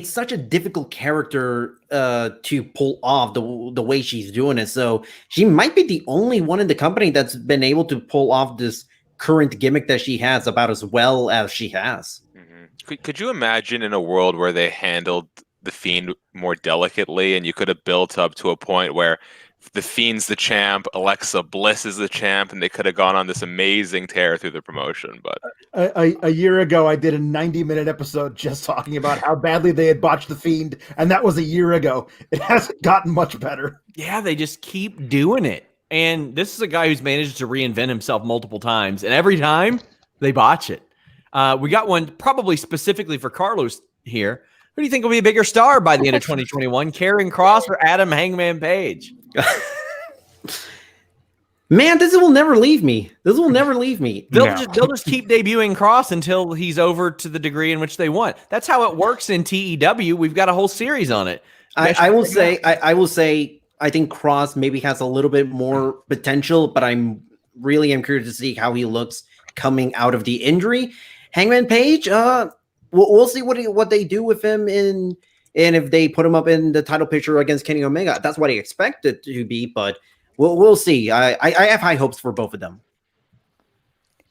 such a difficult character to pull off the way she's doing it. So she might be the only one in the company that's been able to pull off this current gimmick that she has about as well as she has. Mm-hmm. Could you imagine in a world where they handled the Fiend more delicately and you could have built up to a point where The Fiend's the champ, Alexa Bliss is the champ, and they could have gone on this amazing tear through the promotion. But a year ago, I did a 90-minute episode just talking about how badly they had botched the Fiend, and that was a year ago. It hasn't gotten much better. Yeah, they just keep doing it. And this is a guy who's managed to reinvent himself multiple times, and every time they botch it. We got one probably specifically for Carlos here. Who do you think will be a bigger star by the end of 2021? Karrion Kross or Adam Hangman Page? Man, this will never leave me. This will never leave me. They'll just keep debuting Kross until he's over to the degree in which they want. That's how it works in TEW. We've got a whole series on it. I will say, I think Kross maybe has a little bit more potential, but I'm curious to see how he looks coming out of the injury. Hangman Page, we'll see what they do with him and if they put him up in the title picture against Kenny Omega. That's what I expect it to be, but we'll see. I have high hopes for both of them.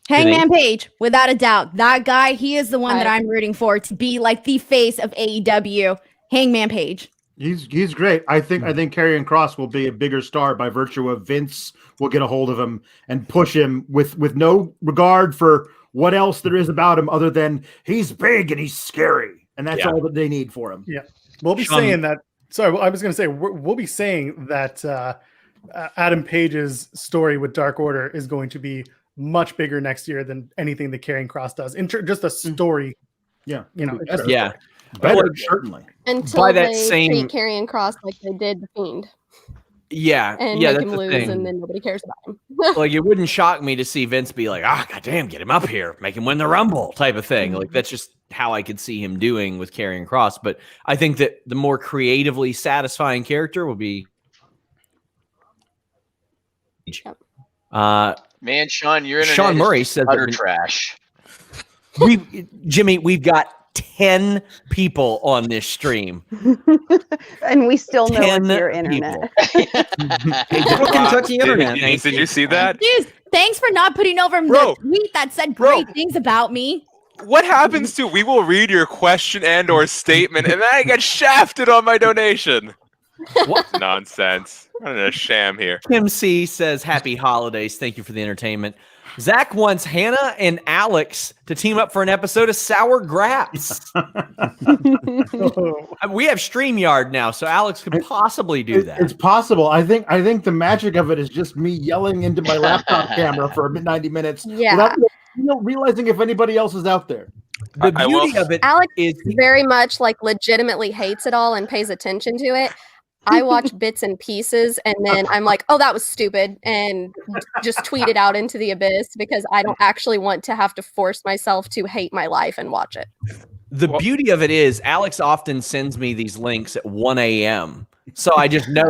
Hangman Page, without a doubt. That guy, he is the one that I'm rooting for to be like the face of AEW. Hangman Page. He's great. I think Karrion Kross will be a bigger star by virtue of Vince will get a hold of him and push him with no regard for what else there is about him other than he's big and he's scary, and that's all that they need for him. Yeah, we'll be saying that. Sorry, I was going to say we'll be saying that Adam Page's story with Dark Order is going to be much bigger next year than anything that Karrion Kross does. Just a story. Yeah, better, certainly. Until by that they same treat Karrion Kross like they did the Fiend. And make that's him the lose, thing. and then nobody cares about him. Like, it wouldn't shock me to see Vince be like, goddamn, get him up here, make him win the Rumble type of thing. Like, that's just how I could see him doing with Karrion Kross. But I think that the more creatively satisfying character will be. Man, Sean, your internet Sean Murray is says utter trash. Jimmy, we've got 10 people on this stream. And we still know it's your internet. Kentucky internet. Did you see that? Dude, thanks for not putting over the tweet that said great things about me. What happens to we will read your question and or statement and then I get shafted on my donation? What nonsense. I'm in a sham here. Kim C says, happy holidays. Thank you for the entertainment. Zach wants Hannah and Alex to team up for an episode of Sour Graps. We have StreamYard now, so Alex could possibly do that. It's possible. I think the magic of it is just me yelling into my laptop camera for 90 minutes without realizing if anybody else is out there. The beauty of it Alex is very much like legitimately hates it all and pays attention to it. I watch bits and pieces and then I'm like, oh, that was stupid, and just tweet it out into the abyss because I don't actually want to have to force myself to hate my life and watch it. The beauty of it is Alex often sends me these links at 1 a.m. So I just know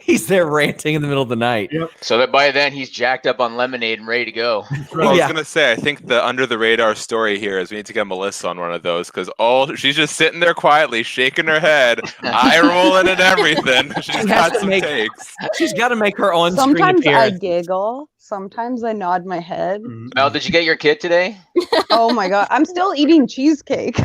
he's there ranting in the middle of the night. Yep. So that by then he's jacked up on lemonade and ready to go. Well, I was going to say, I think the under the radar story here is we need to get Melissa on one of those because she's just sitting there quietly, shaking her head, eye rolling and everything. She's got some takes. She's got to make her on-screen Sometimes appearance. I giggle. Sometimes I nod my head. Mel, did you get your kid today? Oh my God. I'm still eating cheesecake.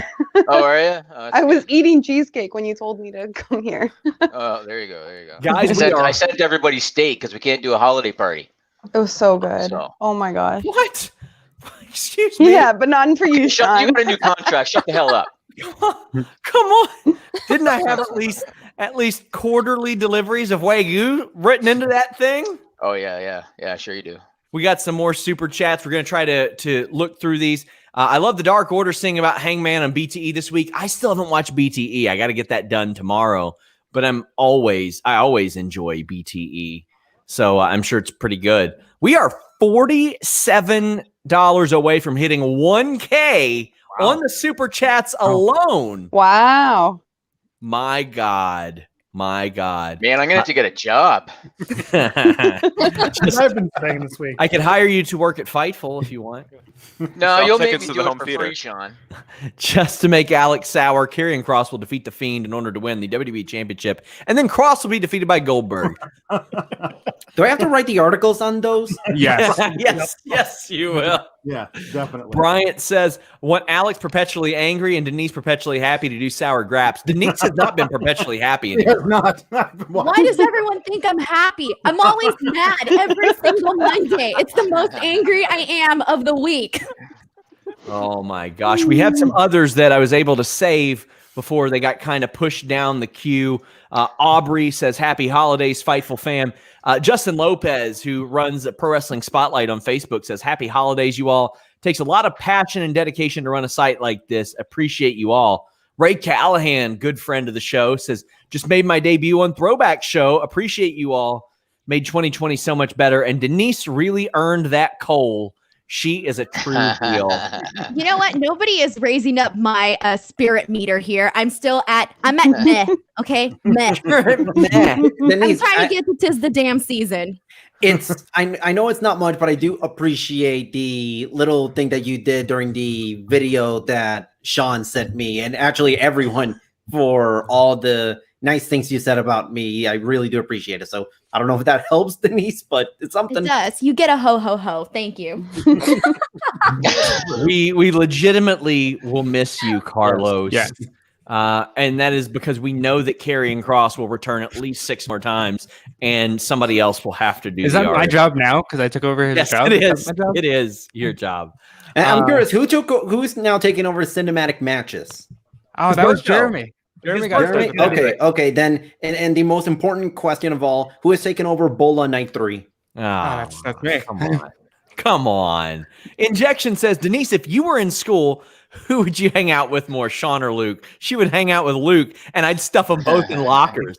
Oh, are you? I was eating cheesecake when you told me to come here. Oh, there you go. Guys, I sent everybody steak because we can't do a holiday party. It was so good. Oh my gosh. What? Excuse me? Yeah, but not for you, Sean. You got a new contract. Shut the hell up. Come on. Didn't I have at least quarterly deliveries of Wagyu written into that thing? Oh, yeah, sure you do. We got some more super chats. We're going to try to look through these. I love the Dark Order singing about Hangman on BTE this week. I still haven't watched BTE. I got to get that done tomorrow. But I always enjoy BTE. So I'm sure it's pretty good. We are $47 away from hitting 1K on the super chats alone. Wow. My God. Man, I'm going to have to get a job. I've been saying this week. I could hire you to work at Fightful if you want. No, you'll make me do it for free, Sean. Just to make Alex sour, Karrion Kross will defeat The Fiend in order to win the WWE Championship, and then Kross will be defeated by Goldberg. Do I have to write the articles on those? Yes. Yes, you will. Yeah, definitely. Bryant says, "Want Alex perpetually angry and Denise perpetually happy to do sour graps." Denise has not been perpetually happy anymore. Not. Why does everyone think I'm happy? I'm always mad every single Monday. It's the most angry I am of the week. Oh my gosh. We have some others that I was able to save before they got kind of pushed down the queue. Aubrey says, "Happy holidays, Fightful fam." Justin Lopez, who runs a Pro Wrestling Spotlight on Facebook, says, "Happy holidays, you all. Takes a lot of passion and dedication to run a site like this. Appreciate you all." Ray Callahan, good friend of the show, says, "Just made my debut on Throwback Show. Appreciate you all. Made 2020 so much better. And Denise really earned that coal. She is a true deal." You know what? Nobody is raising up my spirit meter here. I'm at meh. Okay, meh. Denise, I'm trying to get to 'tis the damn season. I know it's not much, but I do appreciate the little thing that you did during the video that Sean sent me, and actually everyone, for all the nice things you said about me. I really do appreciate it. So I don't know if that helps, Denise, but it's something. It does. You get a ho ho ho. Thank you. We legitimately will miss you, Carlos. Yes. And that is because we know that Karrion Kross will return at least 6 more times, and somebody else will have to do. Is that my job now? Because I took over his job. It is. It is your job. And I'm curious, who's now taking over cinematic matches? Oh, that was Jeremy. Jeremy got Jeremy? Okay. Then, and the most important question of all: who has taken over Bola Night 3? That's me. Come on. Injection says, "Denise, if you were in school, who would you hang out with more, Sean or Luke?" She would hang out with Luke, and I'd stuff them both in lockers.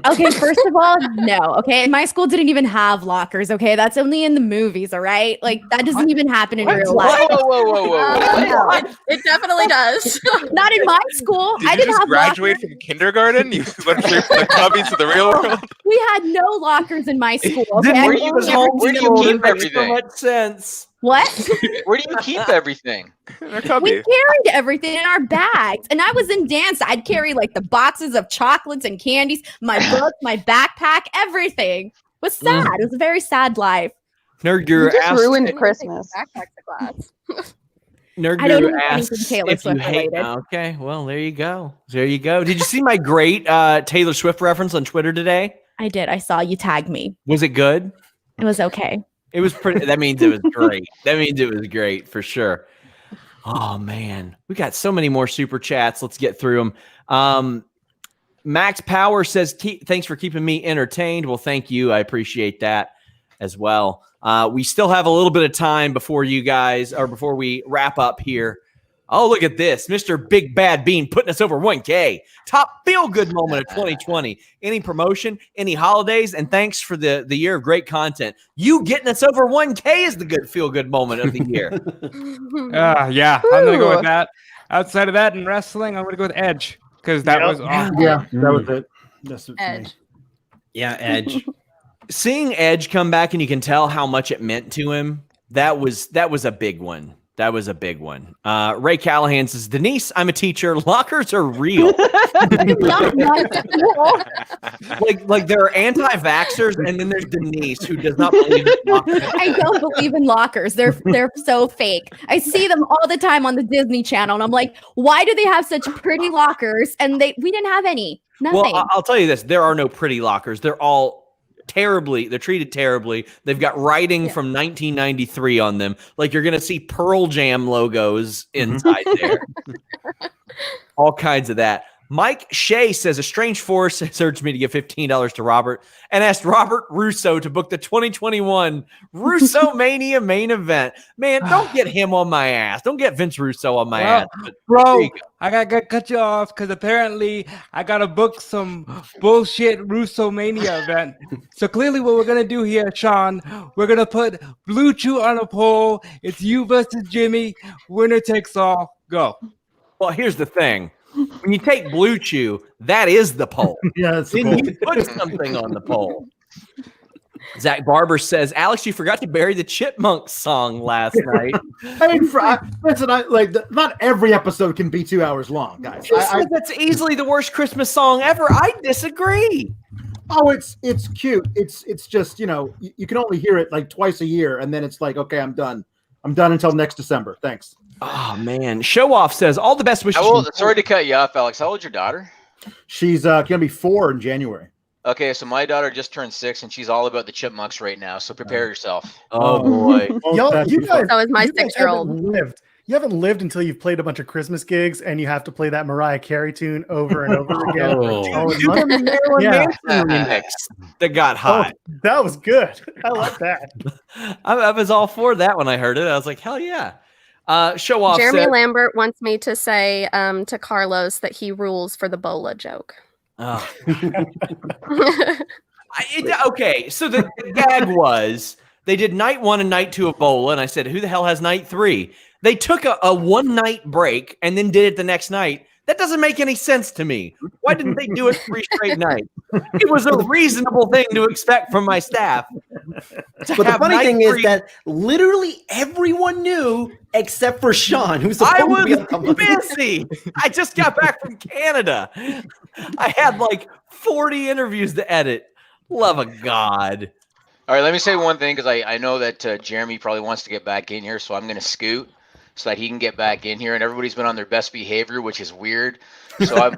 Okay, first of all, no. Okay, my school didn't even have lockers. Okay, that's only in the movies. All right, like that doesn't even happen in real life. Whoa. It definitely does. Not in my school. Did I you didn't just have graduate lockers. from kindergarten? You went straight from the cubbies to the real world? We had no lockers in my school. Okay, Then Where do you keep everything? So much sense. What? Where do you keep everything? We carried everything in our bags. And I was in dance. I'd carry like the boxes of chocolates and candies, my book, my backpack, everything. It was sad. It was a very sad life. Nerd You Guru just asked, ruined Christmas. Backpack to class. Nerd I don't Guru know anything asks Taylor if you Swift hate. related. Okay, well, there you go. There you go. Did you see my great Taylor Swift reference on Twitter today? I did. I saw you tag me. Was it good? It was okay. It was pretty. That means it was great. That means it was great for sure. Oh man, we got so many more super chats. Let's get through them. Max Power says, "Thanks for keeping me entertained." Well, thank you. I appreciate that as well. We still have a little bit of time before you guys, or before we wrap up here. Oh, look at this. Mr. Big Bad Bean putting us over 1K. Top feel-good moment of 2020. Any promotion, any holidays, and thanks for the year of great content. You getting us over 1K is the good feel-good moment of the year. Yeah, I'm going to go with that. Outside of that, in wrestling, I'm going to go with Edge. Because that was awesome. Yeah, that was it. That's it for me. Edge. Yeah, Edge. Seeing Edge come back and you can tell how much it meant to him, that was a big one. That was a big one. Ray Callahan says, "Denise, I'm a teacher. Lockers are real." like there are anti-vaxxers, and then there's Denise, who does not believe in lockers. I don't believe in lockers. They're so fake. I see them all the time on the Disney Channel, and I'm like, why do they have such pretty lockers? And we didn't have any. Nothing. Well, I'll tell you this: there are no pretty lockers. They're all terribly. They're treated terribly. They've got writing from 1993 on them. Like you're gonna see Pearl Jam logos inside there. All kinds of that. Mike Shea says, "A strange force has urged me to give $15 to Robert and asked Robert Russo to book the 2021 Russo Mania main event." Man, don't get him on my ass. Don't get Vince Russo on my ass. But Bro, I got to cut you off because apparently I got to book some bullshit Russo Mania event. So clearly what we're going to do here, Sean, we're going to put Blue Chew on a poll. It's you versus Jimmy. Winner takes all. Go. Well, here's the thing. When you take Blue Chew, that is the poll. Yeah, that's the Then poll. you put something on the poll. Zach Barber says, "Alex, you forgot to bury the Chipmunks song last night." I mean, listen, not every episode can be 2 hours long, guys. That's easily the worst Christmas song ever. I disagree. Oh, it's cute. It's just, you can only hear it like twice a year, and then it's like, okay, I'm done. I'm done until next December. Thanks. Oh man, Show Off says all the best wishes. Sorry to cut you off, Alex. How old's your daughter? She's gonna be 4 in January. Okay, so my daughter just turned 6, and she's all about the chipmunks right now. So prepare yourself. Oh boy, You guys, So is my you guys 6-year-old. haven't lived. You haven't lived until you've played a bunch of Christmas gigs and you have to play that Mariah Carey tune over and over again. Do the Marilyn Yeah. Manson remix that got hot. Oh, that was good. I like that. I was all for that when I heard it. I was like, hell yeah. Show Off Jeremy said, Lambert wants me to say to Carlos that he rules for the bola joke. oh. Okay, so the gag was they did night 1 and night 2 of Bola, and I said, who the hell has night 3? They took a one-night break and then did it the next night. That doesn't make any sense to me. Why didn't they do it 3 straight nights? It was a reasonable thing to expect from my staff. But the funny thing is that literally everyone knew except for Sean, who's supposed I to be on was busy. I just got back from Canada. I had like 40 interviews to edit. Love of God. All right, let me say one thing because I know that Jeremy probably wants to get back in here, so I'm going to scoot so that he can get back in here. And everybody's been on their best behavior, which is weird. So I'm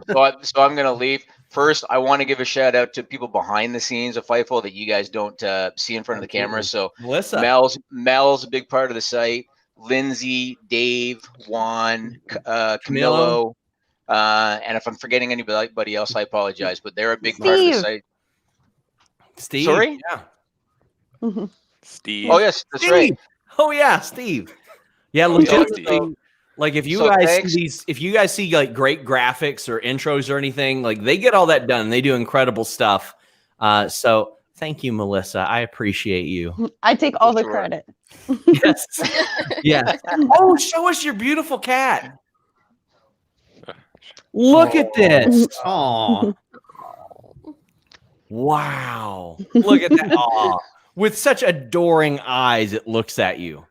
going to leave. First, I want to give a shout out to people behind the scenes of Fightful that you guys don't see in front of the camera. So Melissa, Mel's a big part of the site. Lindsay, Dave, Juan, Camilo, and if I'm forgetting anybody else, I apologize. But they're a big part of the site. Steve. Sorry? Yeah. Steve. Oh yes, that's Steve. right. Oh yeah, Steve. Yeah, legitimately. Like if you guys see like great graphics or intros or anything, like they get all that done. They do incredible stuff. So thank you, Melissa. I appreciate you. I take all the credit. Yes. Yeah. Oh, show us your beautiful cat. Look at this. Oh, wow. Look at that. Aw. With such adoring eyes, it looks at you.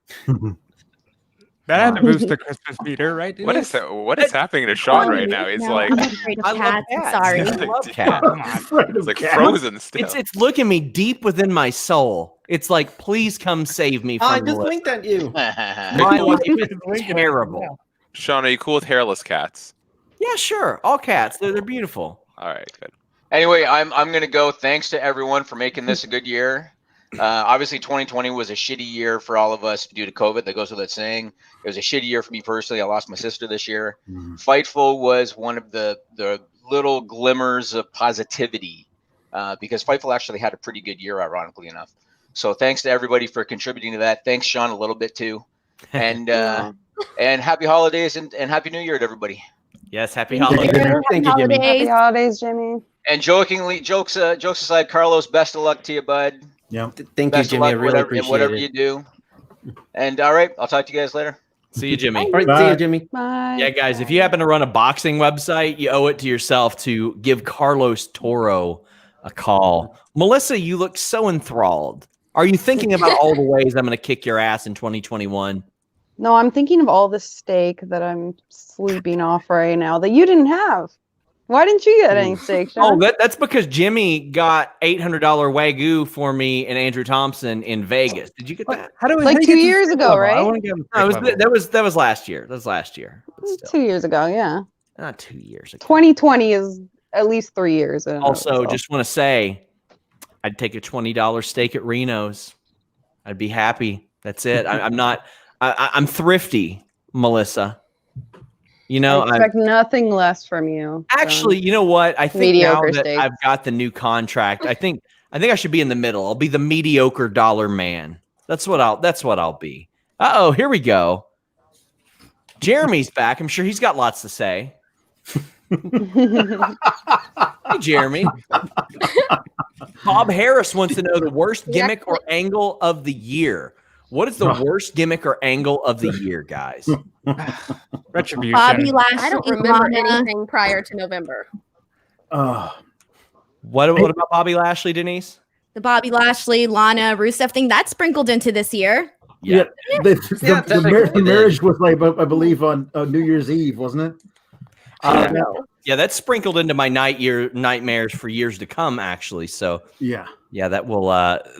That had to boost the Christmas meter, right? What is that? What is happening to Sean right now? He's No, like, I'm afraid of I love cats. I'm cats. sorry. I love cats. Come on. it's like frozen still. It's looking me deep within my soul. It's like, please come save me from I just Melissa. winked at you. My life is terrible. Sean, are you cool with hairless cats? Yeah, sure. All cats. They're beautiful. All right, good. Anyway, I'm gonna go. Thanks to everyone for making this a good year. Obviously, 2020 was a shitty year for all of us due to COVID. That goes without saying. It was a shitty year for me personally. I lost my sister this year. Fightful was one of the little glimmers of positivity because Fightful actually had a pretty good year, ironically enough. So thanks to everybody for contributing to that. Thanks, Sean, a little bit too. And and happy holidays and happy New Year to everybody. Yes, happy holidays. Thank you, Jimmy. Happy holidays, Jimmy. And jokes aside, Carlos, best of luck to you, bud. Yeah. Thank you, Best of Jimmy. I luck, really whatever, appreciate whatever it. you do. And all right, I'll talk to you guys later. See you, Jimmy. All right, see Bye. you, Jimmy. Bye. Yeah, guys, if you happen to run a boxing website, you owe it to yourself to give Carlos Toro a call. Melissa, you look so enthralled. Are you thinking about all the ways I'm going to kick your ass in 2021? No, I'm thinking of all the steak that I'm sleeping off right now that you didn't have. Why didn't you get any steak, Sean? Oh, that's because Jimmy got $800 Wagyu for me and Andrew Thompson in Vegas. Did you get that? How do we Like make 2 it to years steak ago, level? right? I want to get him No, steak level. that was last year. That was last year. But still, 2 years ago, yeah. not 2 years ago. 2020 is at least 3 years. in a row, Also, so. just want to say, I'd take a $20 steak at Reno's. I'd be happy. That's it. I'm thrifty, Melissa. You know, I expect nothing less from you. actually, you know what? I think Mediocre now that steak. I've got the new contract, I think I should be in the middle. I'll be the mediocre dollar man. That's what I'll be. Uh-oh, here we go. Jeremy's back. I'm sure he's got lots to say. Hey, Jeremy. Bob Harris wants to know the worst gimmick or angle of the year. What is the worst gimmick or angle of the year, guys? Retribution. Bobby Lashley. I don't remember Lana. anything prior to November. What about Bobby Lashley, Denise? The Bobby Lashley, Lana, Rusev thing that sprinkled into this year. Yeah. The technically marriage was like, I believe, on New Year's Eve, wasn't it? Yeah, that's sprinkled into my nightmares for years to come, actually. So Yeah. yeah, that will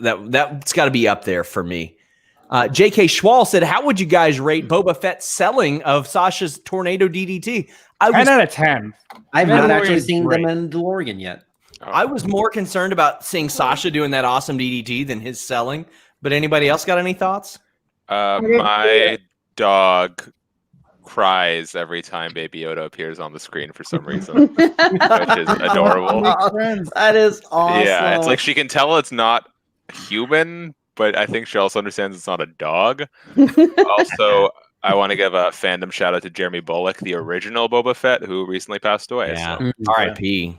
that's got to be up there for me. J.K. Schwal said, how would you guys rate Boba Fett's selling of Sasha's tornado DDT? 10 out of 10. I've not Mandalorian's actually seen great. The Mandalorian yet. I was more concerned about seeing Sasha doing that awesome DDT than his selling. But anybody else got any thoughts? My dog cries every time Baby Yoda appears on the screen for some reason, which is adorable. That is awesome. Yeah, it's like she can tell it's not human, but I think she also understands it's not a dog. Also, I want to give a fandom shout out to Jeremy Bulloch, the original Boba Fett, who recently passed away. Yeah. So. R.I.P.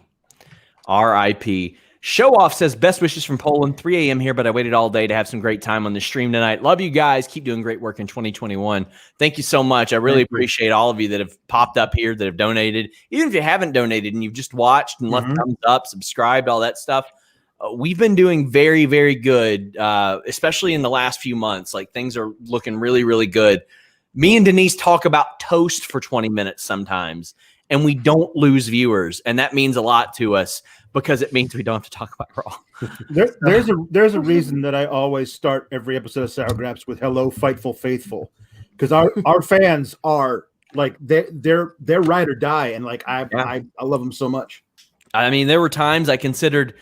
R.I.P. Show Off says, best wishes from Poland, 3 a.m. here, but I waited all day to have some great time on the stream tonight. Love you guys. Keep doing great work in 2021. Thank you so much. I really appreciate all of you that have popped up here, that have donated. Even if you haven't donated and you've just watched and left thumbs up, subscribed, all that stuff. We've been doing very, very good, especially in the last few months. Like things are looking really, really good. Me and Denise talk about toast for 20 minutes sometimes, and we don't lose viewers. And that means a lot to us because it means we don't have to talk about Raw. There's a reason that I always start every episode of Sour Graps with "Hello, Fightful Faithful," because our fans are like they're ride or die, and like I love them so much. I mean, there were times I considered,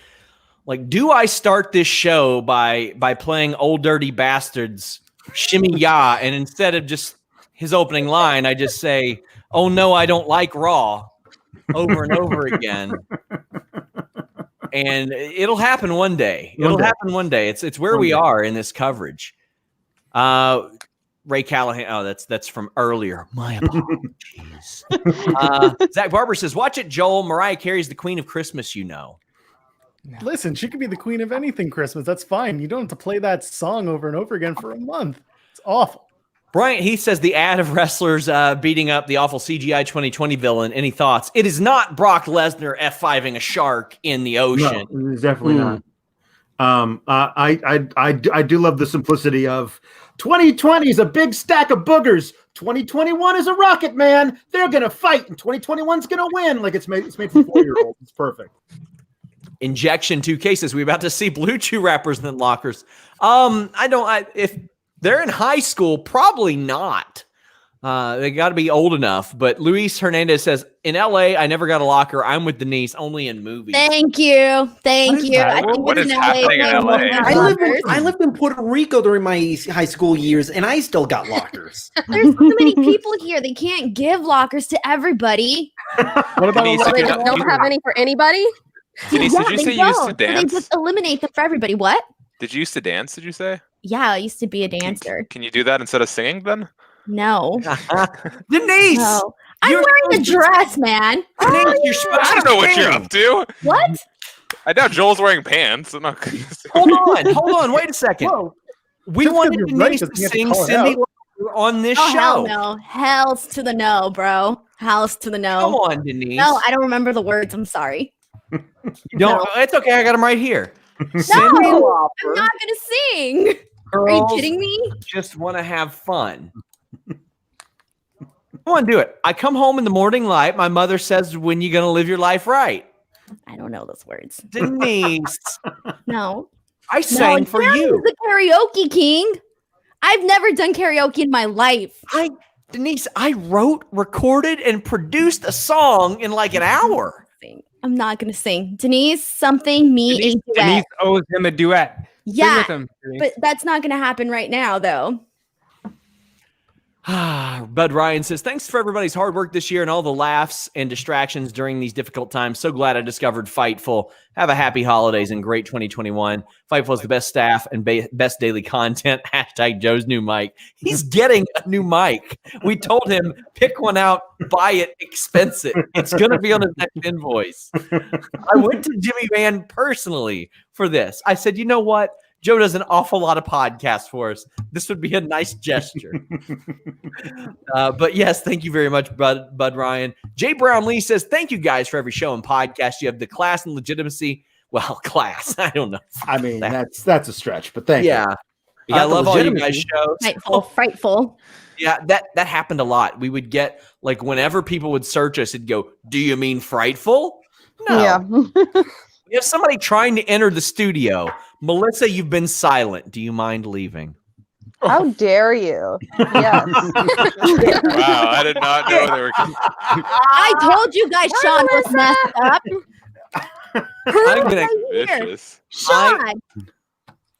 like, do I start this show by playing Old Dirty Bastards, Shimmy Ya, and instead of just his opening line, I just say, "Oh no, I don't like Raw," over and over again. And it'll happen one day. It'll happen one day. It's where we are in this coverage. Ray Callahan. Oh, that's from earlier. My apologies. Zach Barber says, "Watch it, Joel. Mariah Carey's the queen of Christmas. You know." Listen, she could be the queen of anything Christmas. That's fine. You don't have to play that song over and over again for a month. It's awful. Brian, he says the ad of wrestlers beating up the awful CGI 2020 villain. Any thoughts? It is not Brock Lesnar F5ing a shark in the ocean. No, it's definitely not. I do love the simplicity of 2020 is a big stack of boogers. 2021 is a rocket man. They're gonna fight, and 2021's gonna win. Like it's made for 4-year-olds. It's perfect. Injection 2 cases. We're about to see Blue Chew rappers in the lockers. If they're in high school, probably not. They got to be old enough. But Luis Hernandez says, in LA, I never got a locker. I'm with Denise, only in movies. Thank you. Thank you. I think What it's is in happening in LA? I lived in Puerto Rico during my high school years, and I still got lockers. There's so many people here. They can't give lockers to everybody. What about Denise, They don't have any for anybody? Denise, did you they say you used to don't. So dance? They just eliminate them for everybody. What? Did you used to dance? Did you say? Yeah, I used to be a dancer. Can you do that instead of singing then? No. Denise! No. I'm You're wearing a dress, man. Denise, you're supposed I don't know what you're up to. What? I doubt Joel's wearing pants. I'm not gonna say- Hold on. Wait a second. Whoa. We Just wanted 'cause you're right Denise doesn't to mean you have to sing call it Cindy out. Lauper on this Oh, show. hell no. Hells to the no, bro. Hells to the no. Come on, Denise. No, I don't remember the words. I'm sorry. You don't. It's okay. I got them right here. Cindy I'm Lauper. not going to sing. Are you Girls kidding me? just want to have fun. Come on, do it. I come home in the morning light. My mother says, when you going to live your life right? I don't know those words. Denise, No. I sang No, for Sam you. is the karaoke king. I've never done karaoke in my life. Denise, I wrote, recorded, and produced a song in like an hour. I'm not going to sing. Denise, something, me, a duet. Denise owes him a duet. Sing Yeah, with him, Denise. but that's not going to happen right now, though. Bud Ryan says, thanks for everybody's hard work this year and all the laughs and distractions during these difficult times. So glad I discovered Fightful. Have a happy holidays and great 2021. Fightful is the best staff and best daily content. Hashtag Joe's new mic. He's getting a new mic. We told him, pick one out, buy it, expense it. It's going to be on his next invoice. I went to Jimmy Van personally for this. I said, you know what? Joe does an awful lot of podcasts for us. This would be a nice gesture. But yes, thank you very much, Bud Ryan. Jay Brown Lee says, thank you guys for every show and podcast. You have the class and legitimacy. Well, class. I don't know. I mean, that's a stretch, but thank you. Yeah. I love all you guys' shows. Frightful. Yeah, that happened a lot. We would get, like, whenever people would search us, it'd go, do you mean frightful? No. Yeah. We have somebody trying to enter the studio. Melissa, you've been silent. Do you mind leaving? How dare you? Yes. Wow, I did not know they were. I told you guys Sean was messed up. I'm gonna Vicious. Sean,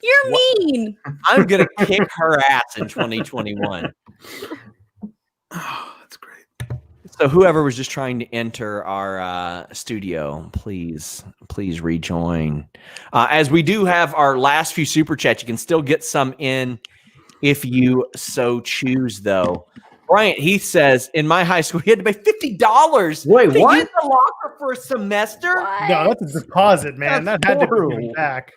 you're mean. I'm gonna kick her ass in 2021. Oh, that's great. So whoever was just trying to enter our studio, please rejoin. As we do have our last few super chats, you can still get some in if you so choose, though. Bryant, he says, in my high school, he had to pay $50 Wait, to what? use the locker for a semester. No, that's a deposit, man. That's that had to be horrible. given back.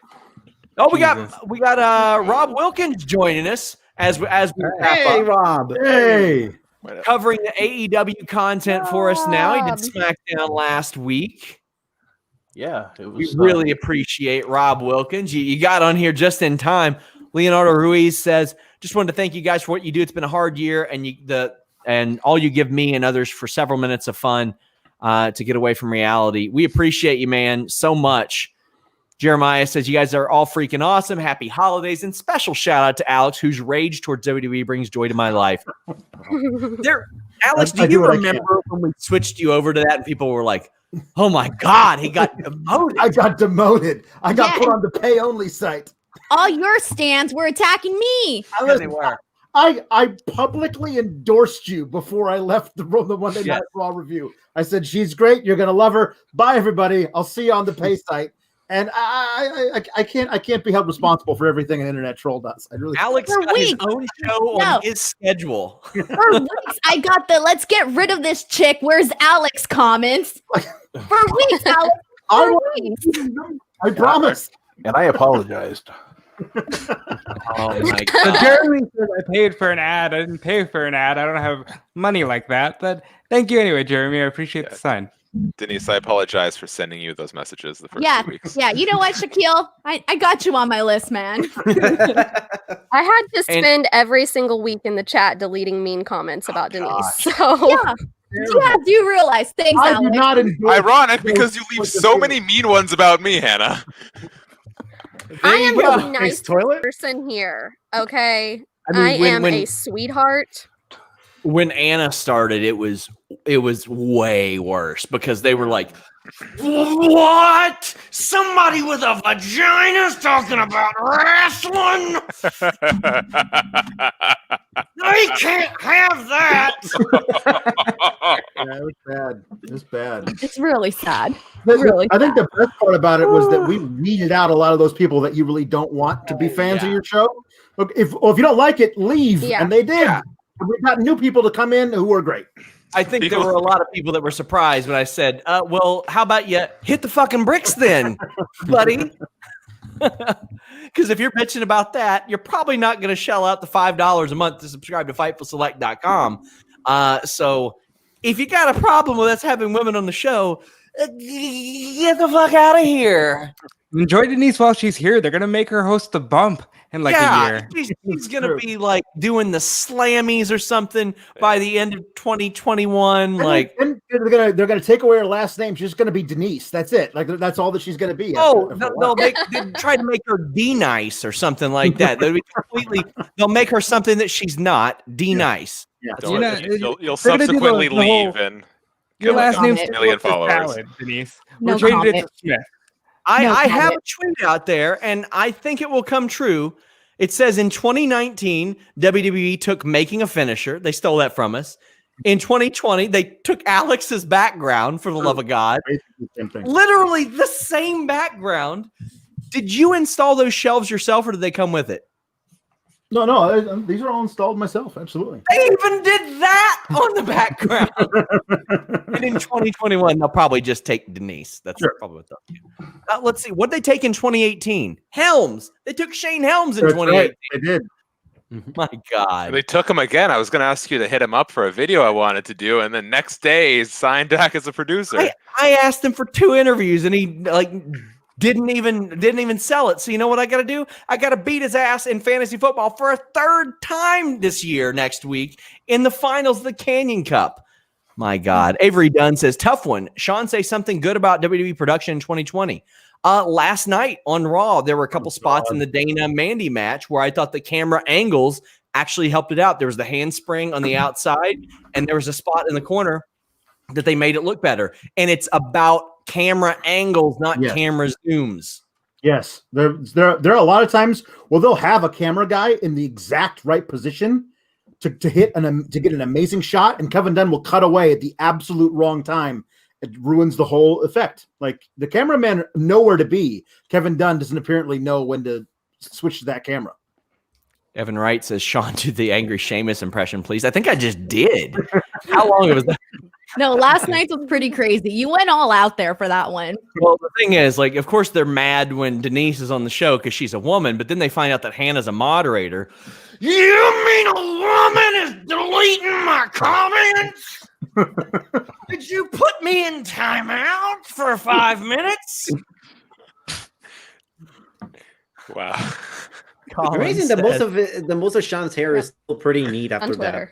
Oh, we got Rob Wilkins joining us as we wrap Hey, up. Rob. Hey. Covering the AEW content for us now. He did SmackDown last week. Yeah, it We was. really appreciate Rob Wilkins. You got on here just in time. Leonardo Ruiz says, just wanted to thank you guys for what you do. It's been a hard year, and all you give me and others for several minutes of fun to get away from reality. We appreciate you, man, so much. Jeremiah says, you guys are all freaking awesome. Happy holidays. And special shout out to Alex, whose rage towards WWE brings joy to my life. Alex, do you remember when we switched you over to that and people were like, oh my God, he got demoted. I got demoted. I got put on the pay only site. All your stands were attacking me. I publicly endorsed you before I left the Monday Night Raw review. I said, she's great. You're going to love her. Bye, everybody. I'll see you on the pay site. And I can't be held responsible for everything an internet troll does. I really Alex got his own show on his schedule. For weeks, I got the let's get rid of this chick. Where's Alex comments? For weeks, Alex. For weeks. I promise. And I apologized. Oh my So God. Jeremy said I paid for an ad. I didn't pay for an ad. I don't have money like that. But thank you anyway, Jeremy. I appreciate the sign. Denise, I apologize for sending you those messages the first 2 weeks. Yeah. You know what, Shaquille? I got you on my list, man. I had to spend every single week in the chat deleting mean comments about Denise. So Yeah. Do you realize? Thanks, I do Alex. not endorse Ironic because you leave so many mean ones about me, Hannah. I am go. the nice toilet? person here. Okay. I mean, I am when- a sweetheart. When Anna started, it was way worse because they were like, what? Somebody with a vagina's talking about wrestling? They can't have that. Yeah, it was bad. It was bad. It's really sad. I think the best part about it was that we weeded out a lot of those people that you really don't want to be fans of your show. Look, if you don't like it, leave. Yeah. And they did. And we've got new people to come in who are great. I think there were a lot of people that were surprised when I said, well, how about you hit the fucking bricks then, buddy? Because if you're bitching about that, you're probably not going to shell out the $5 a month to subscribe to FightfulSelect.com. So if you got a problem with us having women on the show, get the fuck out of here. Enjoy Denise while she's here. They're gonna make her host the bump in like a year. She's going to be like doing the slammies or something by the end of 2021. And they're gonna take away her last name. She's gonna be Denise. That's it. Like that's all that she's gonna be. Oh, they'll try to make her D-nice or something like that. They'll make her something that she's not. D-nice. Yeah. You'll subsequently leave and Your last name's a million followers. Salad, Denise. No We're changing it comment. to Smith. I have a tweet out there, and I think it will come true. It says in 2019, WWE took making a finisher. They stole that from us. In 2020, they took Alex's background, for the love of God. Literally the same background. Did you install those shelves yourself, or did they come with it? No, these are all installed myself. Absolutely. They even did that on the background. And in 2021, they'll probably just take Denise. That's probably what they'll do. Let's see. What did they take in 2018? Helms. They took Shane Helms in 2018. Right. They did. My God. They took him again. I was going to ask you to hit him up for a video I wanted to do, and then next day he's signed back as a producer. I asked him for 2 interviews, and he didn't even sell it. So you know what I got to do? I got to beat his ass in fantasy football for a 3rd time this year next week in the finals of the Canyon Cup. My God. Avery Dunn says, tough one. Sean, say something good about WWE production in 2020. Last night on Raw, there were a couple spots in the Dana Mandy match where I thought the camera angles actually helped it out. There was the handspring on the outside, and there was a spot in the corner that they made it look better. And it's about camera angles, not camera zooms. Yes. There are a lot of times where they'll have a camera guy in the exact right position to get an amazing shot, and Kevin Dunn will cut away at the absolute wrong time. It ruins the whole effect. Like, the cameraman nowhere to be. Kevin Dunn doesn't apparently know when to switch to that camera. Evan Wright says, Sean, do the angry Sheamus impression, please. I think I just did. How long was that? No, last night's was pretty crazy. You went all out there for that one. Well, the thing is, like, of course they're mad when Denise is on the show because she's a woman, but then they find out that Hannah's a moderator. You mean a woman is deleting my comments? Did you put me in timeout for 5 minutes? Wow. Amazing that most of Sean's hair is still pretty neat after that.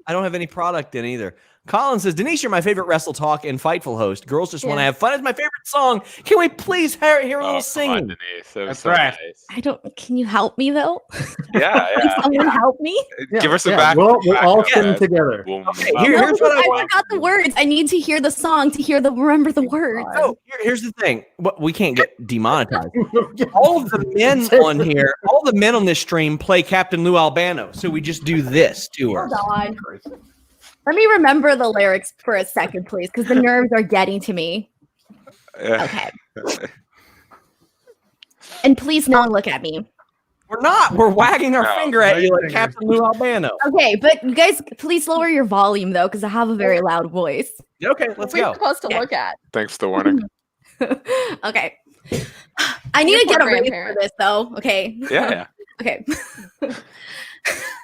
I don't have any product in either. Colin says, Denise, you're my favorite Wrestle Talk and Fightful host. Girls just want to have fun. It's my favorite song. Can we please hear a little singing? Denise. That was That's so right. nice. Can you help me though? Yeah. Can someone help me? Give her some back. We'll all back sing up. together. Okay, No, here's what I I want. forgot the words. I need to hear the song to remember the words. Oh, here's the thing. We can't get demonetized. All of the men on here, all the men on this stream play Captain Lou Albano. So we just do this to her. Hold on. Let me remember the lyrics for a second, please, because the nerves are getting to me. Okay. And please, no one look at me. We're not. We're wagging our finger at you like Captain Lou Albano. Okay, but you guys, please lower your volume though, because I have a very loud voice. Okay, let's go. We're supposed to look at. Thanks for the warning. Okay. I need to get a raise for this though. Okay. Yeah. Okay.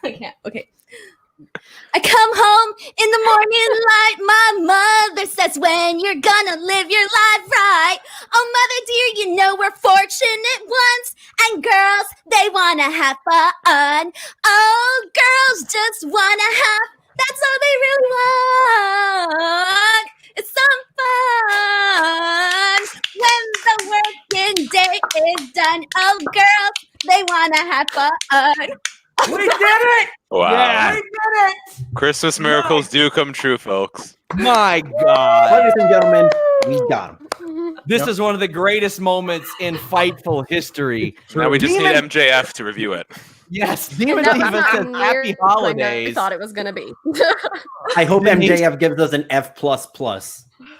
I can't. Okay. I come home in the morning light. My mother says, when you're gonna live your life right. Oh, mother dear, you know we're fortunate ones. And girls, they wanna have fun. Oh, girls just wanna have. That's all they really want. It's some fun. When the working day is done. Oh, girls, they wanna have fun. We did it! Wow. Yeah. We did it! Christmas miracles do come true, folks. My God. Ladies and gentlemen, we got him. This is one of the greatest moments in Fightful history. Now we just need MJF to review it. Yes, Demon That Diva was says near happy when I holidays. thought it was gonna be. I hope MJF gives us an F++.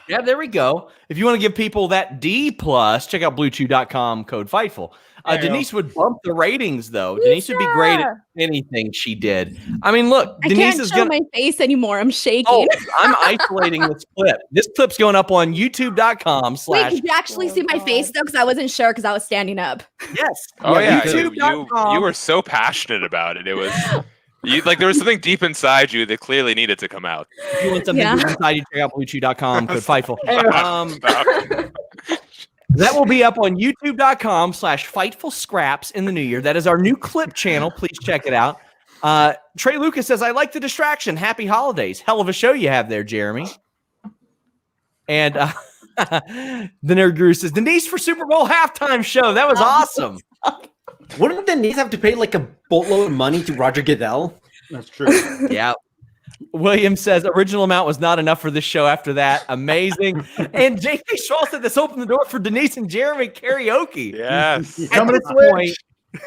Yeah, there we go. If you want to give people that D+, check out bluechew.com, code Fightful. Denise would bump the ratings, though. Denise would be great at anything she did. I mean, look, I Denise can't is show going my face anymore. I'm shaking. Oh, I'm isolating this clip. This clip's going up on youtube.com/ Wait, did you actually see my face though? Because I wasn't sure because I was standing up. Yes. Oh yeah, YouTube.com. you were so passionate about it. It was like there was something deep inside you that clearly needed to come out. If you want something deep inside you, check out bluechew.com, code Fightful. That will be up on youtube.com / Fightful Scraps in the new year. That is our new clip channel. Please check it out. Trey Lucas says, I like the distraction. Happy holidays. Hell of a show you have there, Jeremy. And the Nerd Guru says, Denise for Super Bowl halftime show. That was awesome. Wouldn't Denise have to pay like a boatload of money to Roger Goodell? That's true. Yeah. William says original amount was not enough for this show after that. Amazing. And J.K. Shaw said this opened the door for Denise and Jeremy karaoke. Yes.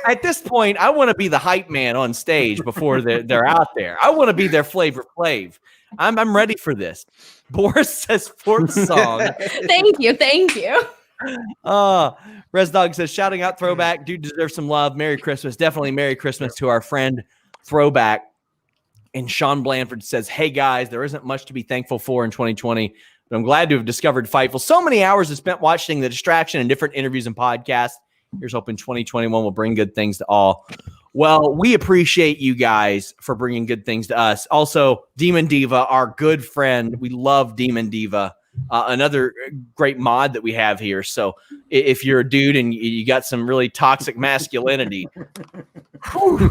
At this point, I want to be the hype man on stage before they're out there. I want to be their Flavor Flav. I'm ready for this. Boris says fourth song. Thank you. Res Dog says shouting out Throwback. Dude deserves some love. Merry Christmas. Definitely Merry Christmas to our friend Throwback. And Sean Blanford says, hey guys, there isn't much to be thankful for in 2020, but I'm glad to have discovered Fightful. So many hours are spent watching The Distraction and different interviews and podcasts. Here's hoping 2021 will bring good things to all. Well, we appreciate you guys for bringing good things to us. Also, Demon Diva, our good friend. We love Demon Diva. Another great mod that we have here. So if you're a dude and you got some really toxic masculinity,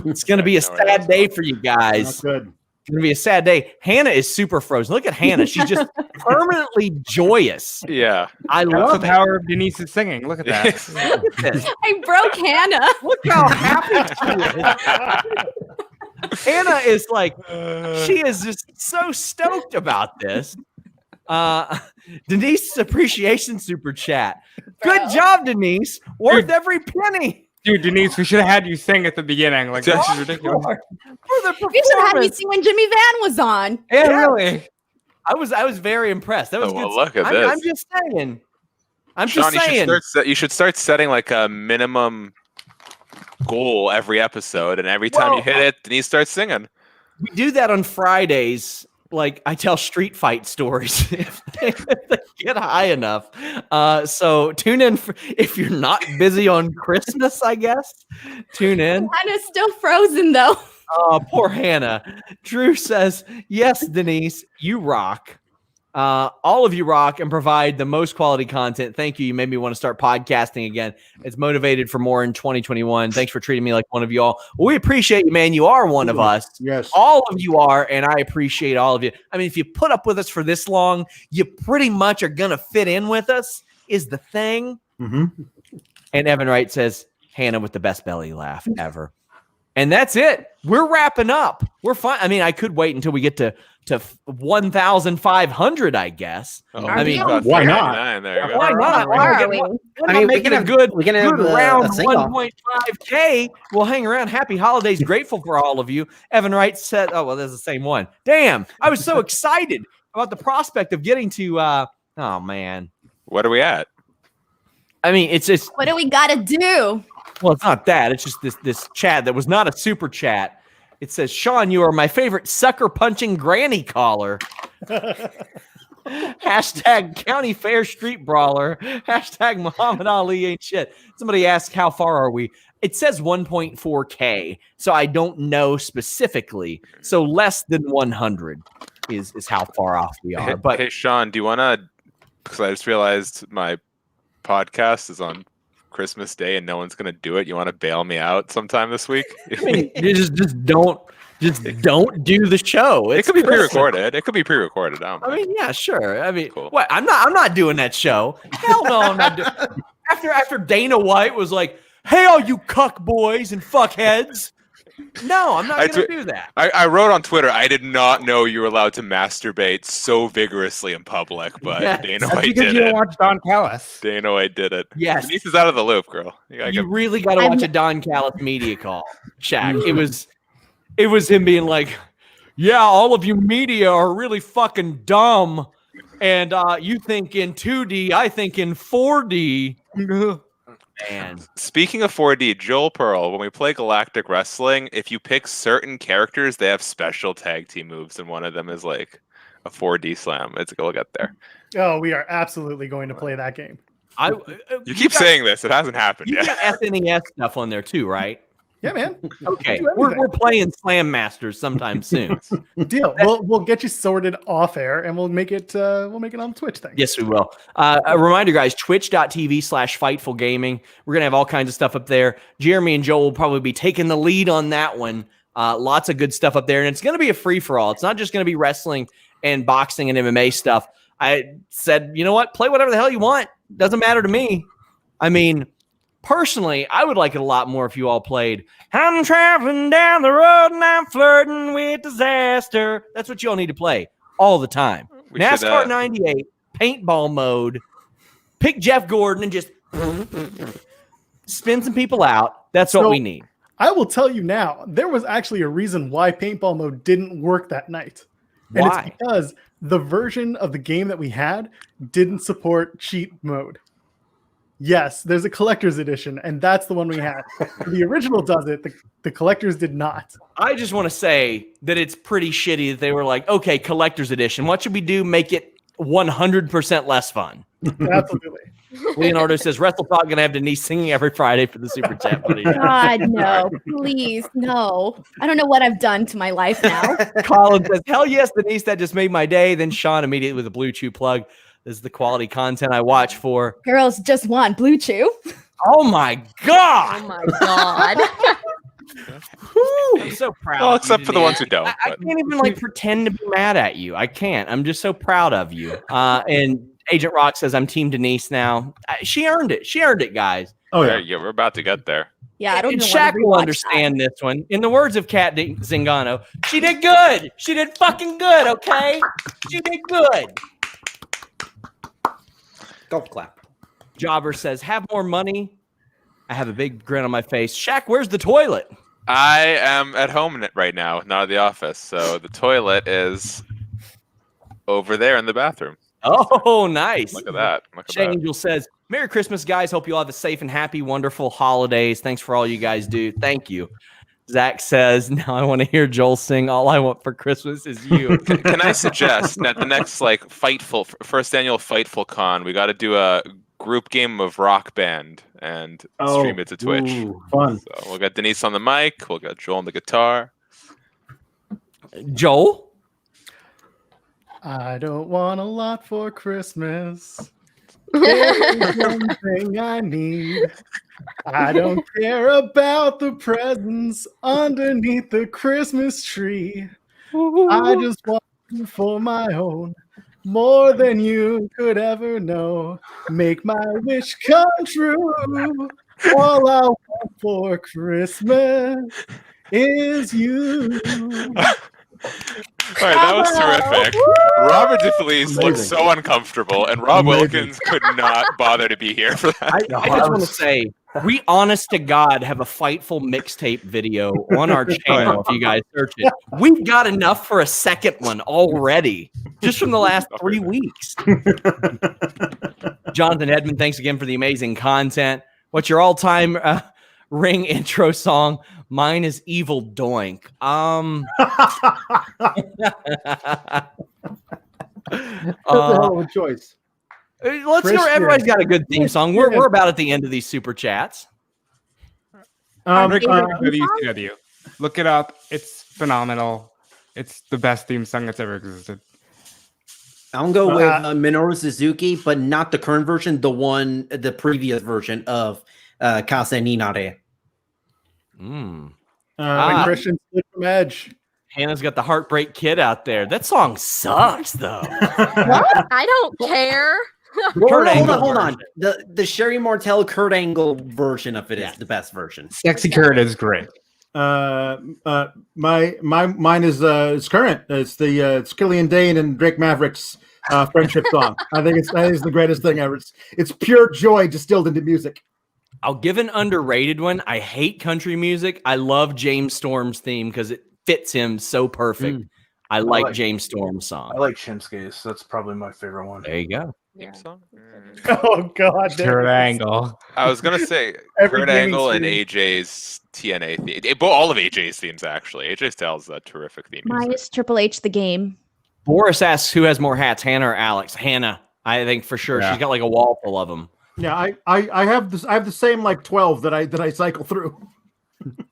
it's going to be a sad day for you guys. Not good. It's gonna be a sad day. Hannah is super frozen. Look at Hannah. She's just permanently joyous. Yeah. I That's love the it. power of Denise's singing. Look at that. Look at this. I broke Hannah. Look how happy she is. Hannah is like, she is just so stoked about this. Denise's appreciation super chat. Good job, Denise. Worth every penny. Dude, Denise, we should have had you sing at the beginning. Like, this is ridiculous. For the You should have had me performance. sing when Jimmy Van was on. Yeah, really. I was very impressed. That was Oh, well, good. look at I'm this. just saying. I'm Sean, just saying. you should start setting like a minimum goal every episode, and every time you hit it, Denise starts singing. We do that on Fridays. Like I tell street fight stories if they get high enough. So tune in if you're not busy on Christmas, I guess. Tune in. Hannah's still frozen though. Oh, poor Hannah. Drew says, yes, Denise, you rock. All of you rock and provide the most quality content. Thank you. You made me want to start podcasting again. It's motivated for more in 2021. Thanks for treating me like one of you all. Well, we appreciate you, man. You are one of us. Yes. All of you are, and I appreciate all of you. I mean, if you put up with us for this long, you pretty much are going to fit in with us, is the thing. Mm-hmm. And Evan Wright says, Hannah with the best belly laugh ever. And that's it. We're wrapping up. We're fine. I mean, I could wait until we get to 1,500, I guess. Oh, I mean, why not? There you go. why not? Where are we? We're not making a good round a sing-off. 1.5K. We'll hang around. Happy holidays. Grateful for all of you. Evan Wright said, oh, well, that's the same one. Damn. I was so excited about the prospect of getting to, oh, man. What are we at? I mean, it's just, What do we gotta do? well, it's not that. It's just this chat that was not a super chat. It says, Sean, you are my favorite sucker punching granny caller. Hashtag County Fair Street Brawler. Hashtag Muhammad Ali ain't shit. Somebody asked, how far are we? It says 1.4K, so I don't know specifically. So less than 100 is how far off we are. But Hey, Sean, do you want to, because I just realized my podcast is on Christmas Day and no one's going to do it. You want to bail me out sometime this week? I mean, you just don't do the show. It could be pre-recorded. It could be pre-recorded. I mean, yeah, sure. I mean, Cool. what? I'm not doing that show. Hell no, I'm not doing. After Dana White was like, "Hey, all you cuck boys and fuckheads." No, I'm not going to do that. I wrote on Twitter, I did not know you were allowed to masturbate so vigorously in public, but Yes. Dana That's White because did you don't it. watch Don Callis. Dana White did it. Yes. Denise is out of the loop, girl. You really got to watch a Don Callis media call, Shaq. It was him being like, "Yeah, all of you media are really fucking dumb, and you think in 2D, I think in 4D." Man, Speaking of 4D, Joel Pearl, when we play Galactic Wrestling, if you pick certain characters, they have special tag team moves, and one of them is like a 4D slam. Let's go get there. Oh, we are absolutely going to play that game. You keep saying this. It hasn't happened you yet. got SNES stuff on there too, right? Yeah, man. Okay, Do we're everything. playing Slam Masters sometime soon. Deal. We'll get you sorted off air, and we'll make it on Twitch thing. Yes, we will. A reminder, guys, twitch.tv/Fightful Gaming. We're going to have all kinds of stuff up there. Jeremy and Joel will probably be taking the lead on that one. Lots of good stuff up there. And it's going to be a free-for-all. It's not just going to be wrestling and boxing and MMA stuff. I said, you know what? Play whatever the hell you want. Doesn't matter to me. I mean, personally, I would like it a lot more if you all played, I'm traveling down the road and I'm flirting with disaster. That's what you all need to play all the time. We NASCAR should, 98, paintball mode, pick Jeff Gordon and just spin some people out. That's what So, we need. I will tell you now, there was actually a reason why paintball mode didn't work that night. And Why? it's because the version of the game that we had didn't support cheat mode. Yes, there's a collector's edition, and that's the one we had. The original does it. The collectors did not. I just want to say that it's pretty shitty that they were like, okay, collector's edition. What should we do? Make it 100% less fun. Absolutely. Leonardo says, Wrestle Talk going to have Denise singing every Friday for the Super Chat. Buddy. God, no. Please, no. I don't know what I've done to my life now. Colin says, hell yes, Denise, that just made my day. Then Sean immediately with a Blue Chew plug. This is the quality content I watch for. Girls just want Blue Chew. Oh my God. Oh my god. I'm so proud. Well, of except you, for the ones Denise. who don't. I but- can't even like pretend to be mad at you. I can't. I'm just so proud of you. And Agent Rock says I'm Team Denise now. She earned it. She earned it, guys. Oh There you go. We're about to get there. Yeah, I don't And even want Shaq to will rewatch understand this one. In the words of Kat Zingano, she did good. She did fucking good, okay? She did good. Golf clap. Jobber says, have more money. I have a big grin on my face. Shaq, where's the toilet? I am at home right now, not at the office. So the toilet is over there in the bathroom. Oh, nice. Look at that. Look at Shay that. Angel says, Merry Christmas, guys. Hope you all have a safe and happy, wonderful holidays. Thanks for all you guys do. Thank you. Zach says, now I want to hear Joel sing All I Want for Christmas Is You. Can I suggest that the next like first annual Fightful Con, we got to do a group game of Rock Band and stream it to Twitch. Ooh, fun. So we'll get Denise on the mic. We'll get Joel on the guitar. Joel? I don't want a lot for Christmas. There's one thing I need. I don't care about the presents underneath the Christmas tree. I just want you for my own, more than you could ever know. Make my wish come true. All I want for Christmas is you. All right, that was terrific. Robert DeFelice looked so uncomfortable, and Rob Wilkins could not bother to be here for that. I just want to say, we honest to God have a Fightful mixtape video on our channel if you guys search it. We've got enough for a second one already, just from the last 3 weeks. Jonathan Edmond, thanks again for the amazing content. What's your all-time Ring intro song? Mine is Evil Doink. That's a hell of a choice. Let's hear. Everybody's got a good theme song. We're about at the end of these super chats. Rick, look it up. It's phenomenal. It's the best theme song that's ever existed. I'm gonna go with Minoru Suzuki, but not the current version. The previous version of Kase Ninare. When Christian split from Edge. Hannah's got the Heartbreak Kid out there. That song sucks, though. What? I don't care. Hold on. The Sherry Martel Kurt Angle version of it is the best version. Sexy Kurt is great. Mine is current. It's Killian Dane and Drake Maverick's friendship song. I think it's the greatest thing ever. It's pure joy distilled into music. I'll give an underrated one. I hate country music. I love James Storm's theme because it fits him so perfect. I like James Storm's song. I like Shinsuke's. That's probably my favorite one. There you go. Oh God, Kurt Angle. I was gonna say Every Kurt Angle and theme. AJ's TNA theme. All of AJ's themes actually. AJ Styles is a terrific theme. Mine is Triple H the Game. Boris asks who has more hats, Hannah or Alex. Hannah, I think for sure. Yeah. She's got like a wall full of them. Yeah, I have this. I have the same like 12 that I cycle through.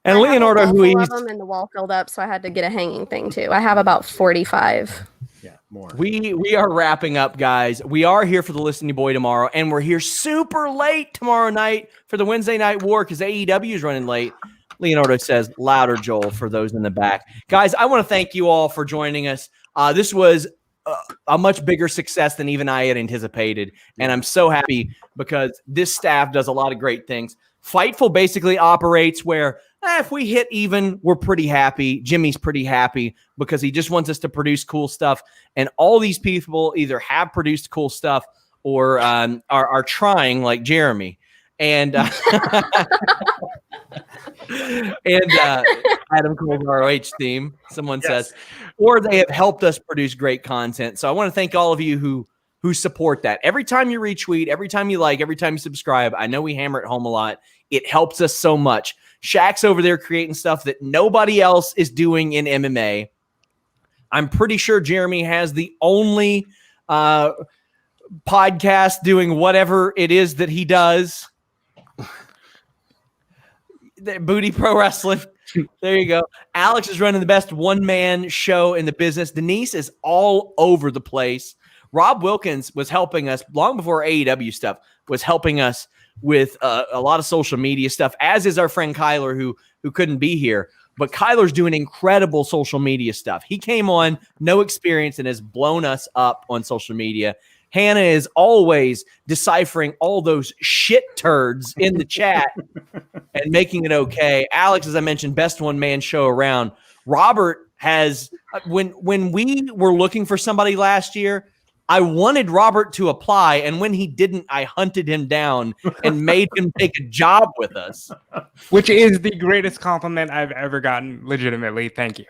And Leonardo, who Full he's of them and the wall filled up, so I had to get a hanging thing too. I have about 45. Yeah, more. We are wrapping up, guys. We are here for the Listening Boy tomorrow, and we're here super late tomorrow night for the Wednesday Night War because AEW is running late. Leonardo says louder, Joel, for those in the back. Guys, I want to thank you all for joining us. This was a much bigger success than even I had anticipated, and I'm so happy because this staff does a lot of great things. Fightful basically operates where if we hit even, we're pretty happy. Jimmy's pretty happy because he just wants us to produce cool stuff. And all these people either have produced cool stuff or are trying, like Jeremy. And Adam Cole's ROH theme, someone says, or they have helped us produce great content. So I want to thank all of you who support that. Every time you retweet, every time you like, every time you subscribe, I know we hammer it home a lot. It helps us so much. Shaq's over there creating stuff that nobody else is doing in MMA. I'm pretty sure Jeremy has the only podcast doing whatever it is that he does. Booty Pro Wrestling. There you go. Alex is running the best one-man show in the business. Denise is all over the place. Rob Wilkins was helping us long before AEW stuff, was helping us with a lot of social media stuff, as is our friend Kyler, who couldn't be here. but Kyler's doing incredible social media stuff. He came on, no experience, and has blown us up on social media. Hannah is always deciphering all those shit turds in the chat and making it okay. Alex, as I mentioned, best one-man show around. Robert has, when we were looking for somebody last year, I wanted Robert to apply, and when he didn't, I hunted him down and made him take a job with us. Which is the greatest compliment I've ever gotten, legitimately. Thank you.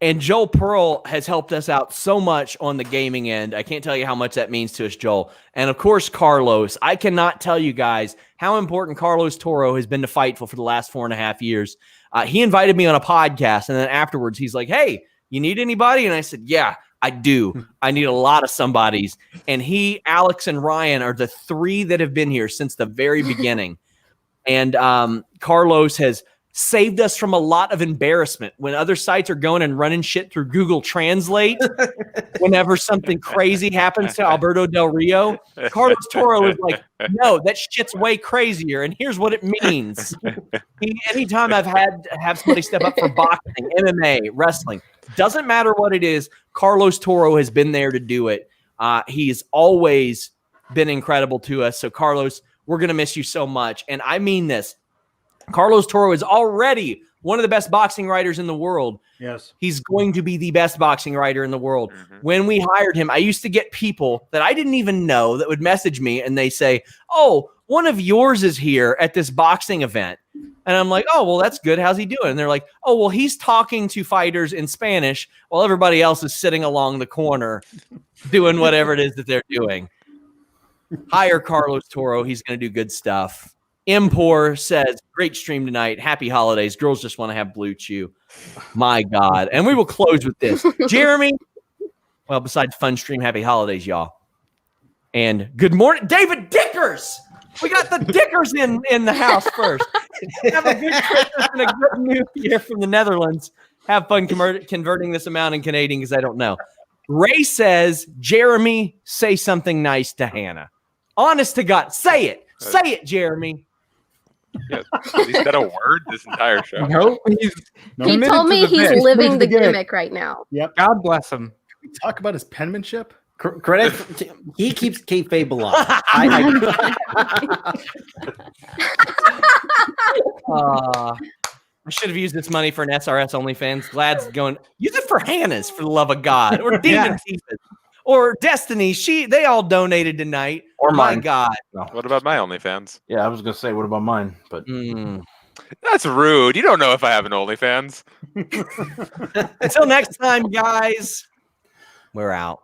And Joel Pearl has helped us out so much on the gaming end. I can't tell you how much that means to us, Joel. And, of course, Carlos. I cannot tell you guys how important Carlos Toro has been to Fightful for the last 4.5 years. He invited me on a podcast, and then afterwards he's like, hey, you need anybody? And I said, yeah, I do. I need a lot of somebodies. And he, Alex, and Ryan are the 3 that have been here since the very beginning. And Carlos has saved us from a lot of embarrassment when other sites are going and running shit through Google Translate. Whenever something crazy happens to Alberto Del Rio, Carlos Toro is like, no, that shit's way crazier. And here's what it means. Anytime I've had to have somebody step up for boxing, MMA, wrestling, doesn't matter what it is, Carlos Toro has been there to do it. He's always been incredible to us. So, Carlos, we're going to miss you so much. And I mean this. Carlos Toro is already one of the best boxing writers in the world. Yes. He's going to be the best boxing writer in the world. When we hired him, I used to get people that I didn't even know that would message me and they say, oh, one of yours is here at this boxing event. And I'm like, oh, well, that's good. How's he doing? And they're like, oh, well, he's talking to fighters in Spanish while everybody else is sitting along the corner doing whatever it is that they're doing. Hire Carlos Toro. He's going to do good stuff. Impor says, great stream tonight. Happy holidays. Girls just want to have Blue Chew. My God. And we will close with this. Jeremy, well, besides fun stream, happy holidays, y'all. And good morning. David Dickers. We got the Dickers in the house first. Have a good Christmas and a good New Year from the Netherlands. Have fun converting this amount in Canadian because I don't know. Ray says, Jeremy, say something nice to Hannah. Honest to God. Say it. Say it, Jeremy. Yeah, he said a word this entire show. Nope. He told me he's living the gimmick right now. Yep. God bless him. Can we talk about his penmanship? Credit. He keeps kayfabe alive. I should have used this money for an SRS OnlyFans. Glad's going, use it for Hannah's, for the love of God. Or Demon Tifa's. Or Destiny. They all donated tonight. Or my mine. God. No. What about my OnlyFans? Yeah, I was gonna say, what about mine? But That's rude. You don't know if I have an OnlyFans. Until next time, guys. We're out.